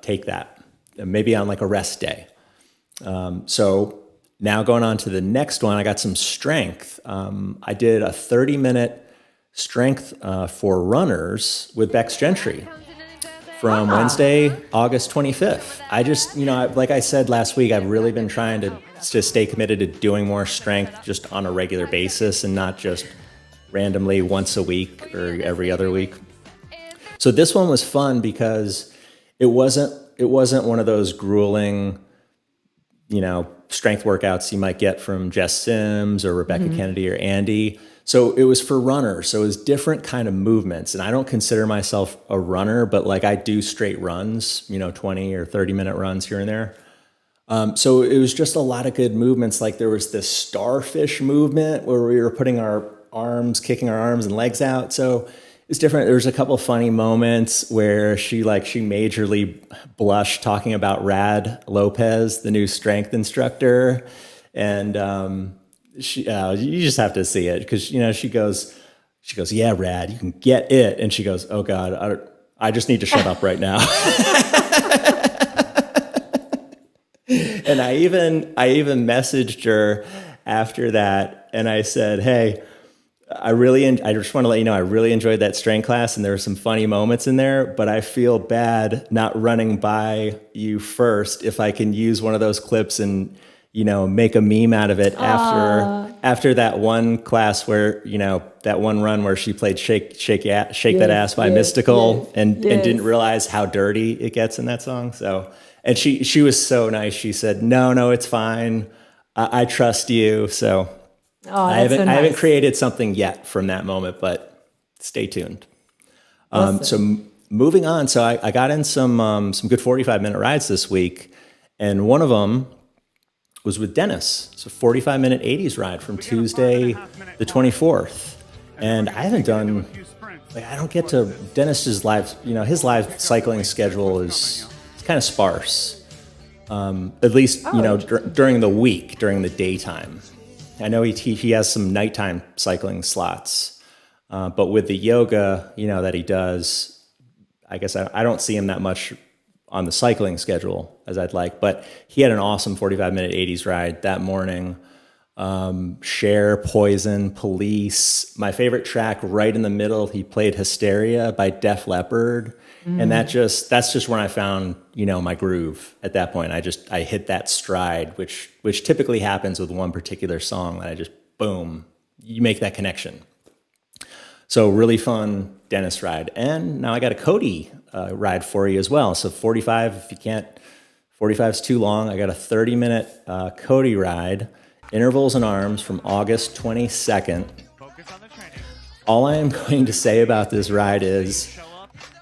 Take that, maybe on like a rest day. So now going on to the next one, I got some strength. I did a 30-minute strength for runners with Becs Gentry from Wednesday, August 25th. I just, like I said last week, I've really been trying to stay committed to doing more strength just on a regular basis and not just randomly once a week or every other week. So this one was fun because it wasn't one of those grueling, strength workouts you might get from Jess Sims or Rebecca Kennedy or Andy. So it was for runners. So it was different kind of movements. And I don't consider myself a runner, but like I do straight runs, 20 or 30-minute runs here and there. So it was just a lot of good movements. Like there was this starfish movement where we were kicking our arms and legs out. So it's different. There was a couple of funny moments where she majorly blushed talking about Rad Lopez, the new strength instructor. And you just have to see it because, she goes, yeah, Rad, you can get it. And she goes, oh God, I just need to shut up right now. And I even messaged her after that. And I said, hey, I just want to let you know, I really enjoyed that strength class and there were some funny moments in there, but I feel bad not running by you first if I can use one of those clips and, make a meme out of it after that one class where, that one run where she played Shake That Ass by Mystical and didn't realize how dirty it gets in that song. So, and she was so nice. She said, no, it's fine. I trust you. So, I haven't created something yet from that moment, but stay tuned. So moving on. So I got in some good 45-minute rides this week, and one of them was with Dennis. It's a 45-minute 80s ride from Tuesday the 24th. And I haven't done, I don't get to Dennis's live, his live cycling schedule it's kind of sparse. At least, during the week, during the daytime. I know he has some nighttime cycling slots, but with the yoga, that he does, I guess I don't see him that much on the cycling schedule as I'd like. But he had an awesome 45-minute 80s ride that morning. Cher, Poison, Police. My favorite track right in the middle, he played Hysteria by Def Leppard. And that's just when I found, my groove at that point. I hit that stride, which typically happens with one particular song that I just, boom, you make that connection. So really fun Dennis ride. And now I got a Cody ride for you as well. So 45, if you can't, 45 is too long. I got a 30-minute Cody ride, intervals and arms from August 22nd. All I am going to say about this ride is,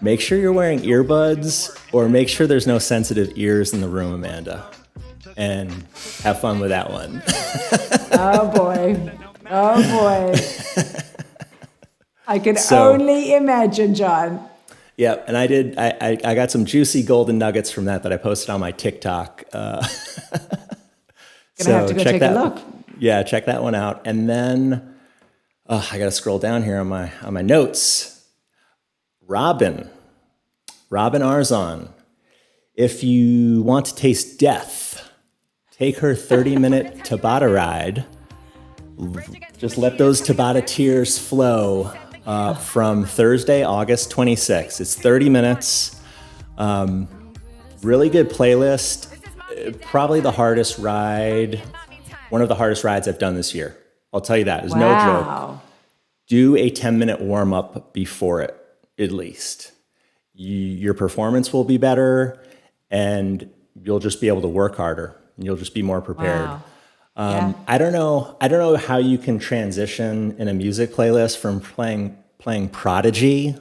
make sure you're wearing earbuds or make sure there's no sensitive ears in the room, Amanda. And have fun with that one. Oh, boy. I can only imagine, John. Yeah, and I got some juicy golden nuggets from that I posted on my TikTok. Gonna have to go take a look. Yeah, check that one out. And then I got to scroll down here on my notes. Robin Arzon. If you want to taste death, take her 30-minute Tabata ride. Just let those Tabata tears flow from Thursday, August 26th. It's 30 minutes. Really good playlist. Probably the hardest ride, one of the hardest rides I've done this year. I'll tell you that. It's no joke. Do a 10-minute warm-up before it. At least your performance will be better and you'll just be able to work harder and you'll just be more prepared. Wow. I don't know how you can transition in a music playlist from playing Prodigy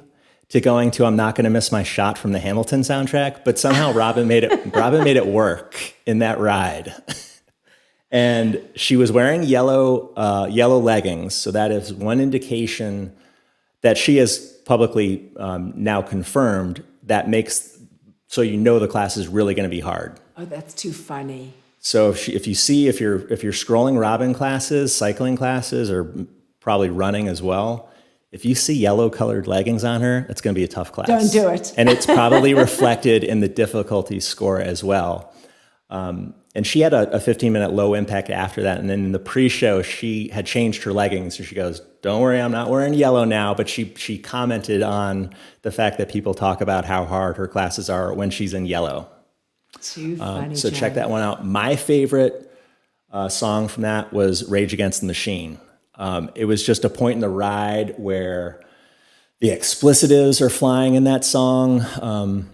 to going to I'm Not Gonna Miss My Shot from the Hamilton soundtrack, but somehow Robin made it work in that ride. And she was wearing yellow leggings. So that is one indication that she has publicly now confirmed that makes, so you know the class is really going to be hard. Oh, that's too funny. So if you're scrolling Robin classes, cycling classes, or probably running as well, if you see yellow colored leggings on her, it's going to be a tough class. Don't do it. And it's probably reflected in the difficulty score as well. And she had a 15-minute low impact after that. And then in the pre-show, she had changed her leggings. So she goes, don't worry, I'm not wearing yellow now. But she commented on the fact that people talk about how hard her classes are when she's in yellow. Too funny. So check that one out. My favorite song from that was Rage Against the Machine. It was just a point in the ride where the explicitives are flying in that song.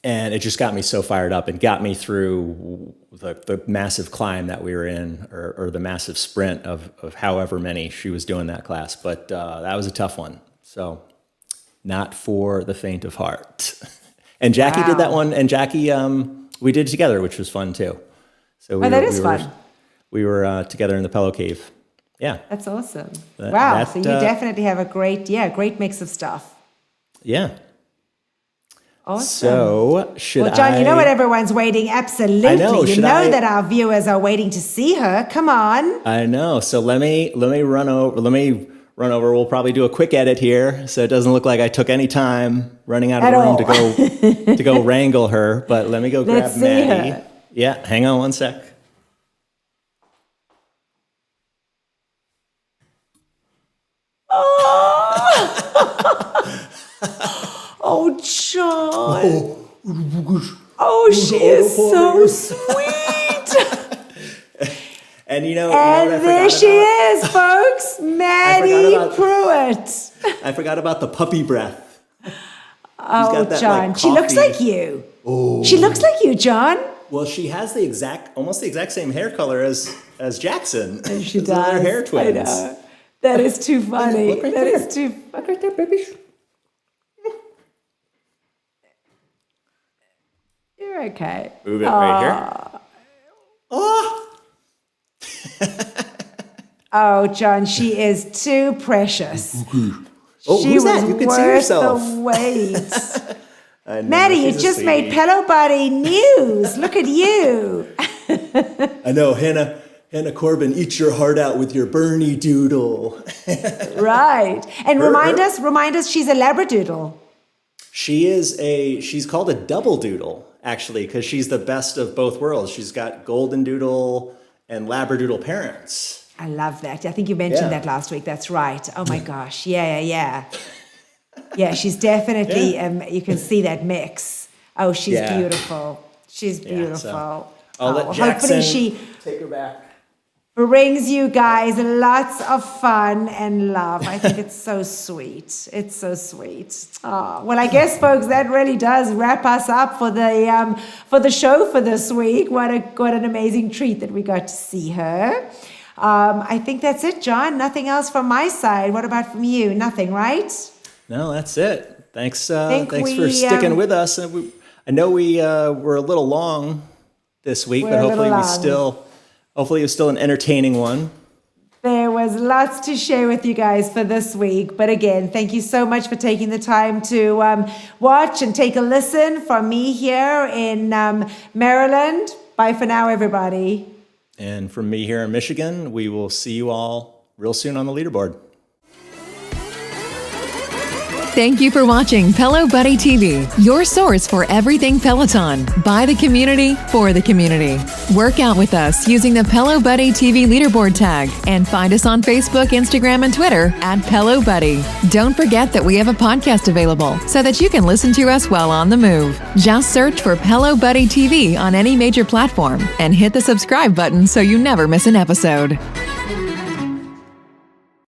And it just got me so fired up and got me through the massive climb that we were in, or the massive sprint of however many she was doing that class. But that was a tough one. So not for the faint of heart. And Jackie did that one. And Jackie, we did it together, which was fun too. So that is fun. We were together in the Pillow Cave. Yeah. That's awesome. Wow. So you definitely have a great mix of stuff. Yeah. Awesome. So John, you know what everyone's waiting? Absolutely. I know. You know that our viewers are waiting to see her. Come on. I know. So let me run over. We'll probably do a quick edit here, so it doesn't look like I took any time running out of the room to go wrangle her. But let me go grab Maddie. Her. Yeah, hang on one sec. Oh, John. Oh, she is so sweet. And you know there she is, folks. Maddie Pruitt. I forgot about the puppy breath. Oh, John. She looks like you. Oh. She looks like you, John. Well, she has almost the exact same hair color as Jackson. And she does. They're hair twins. I know. That is too funny. Look right there. Look right there, baby. You're okay. Move it right here. Oh. Oh, John, she is too precious. Oh, she who's was that? You can worth see yourself. the wait. Maddie, you just made Pelo Buddy news. Look at you. I know, Hannah Corbin, eat your heart out with your Bernie doodle. Right. And remind us, she's a Labradoodle. She's called a double doodle, actually, because she's the best of both worlds. She's got golden doodle and Labradoodle parents. I love that. I think you mentioned that last week. That's right. Oh my gosh. Yeah. Yeah, she's definitely, you can see that mix. Oh, she's beautiful. She's beautiful. So I'll let Jackson hopefully she take her back. Brings you guys lots of fun and love. I think it's so sweet. It's so sweet. Oh, well, I guess, folks, that really does wrap us up for the show for this week. What an amazing treat that we got to see her. I think that's it, John. Nothing else from my side. What about from you? Nothing, right? No, that's it. Thanks for sticking with us. I know we were a little long this week, but hopefully it was still an entertaining one. There was lots to share with you guys for this week. But again, thank you so much for taking the time to watch and take a listen from me here in Maryland. Bye for now, everybody. And from me here in Michigan, we will see you all real soon on the leaderboard. Thank you for watching Pelo Buddy TV, your source for everything Peloton, by the community, for the community. Work out with us using the Pelo Buddy TV leaderboard tag and find us on Facebook, Instagram, and Twitter at Pelo Buddy. Don't forget that we have a podcast available so that you can listen to us while on the move. Just search for Pelo Buddy TV on any major platform and hit the subscribe button so you never miss an episode.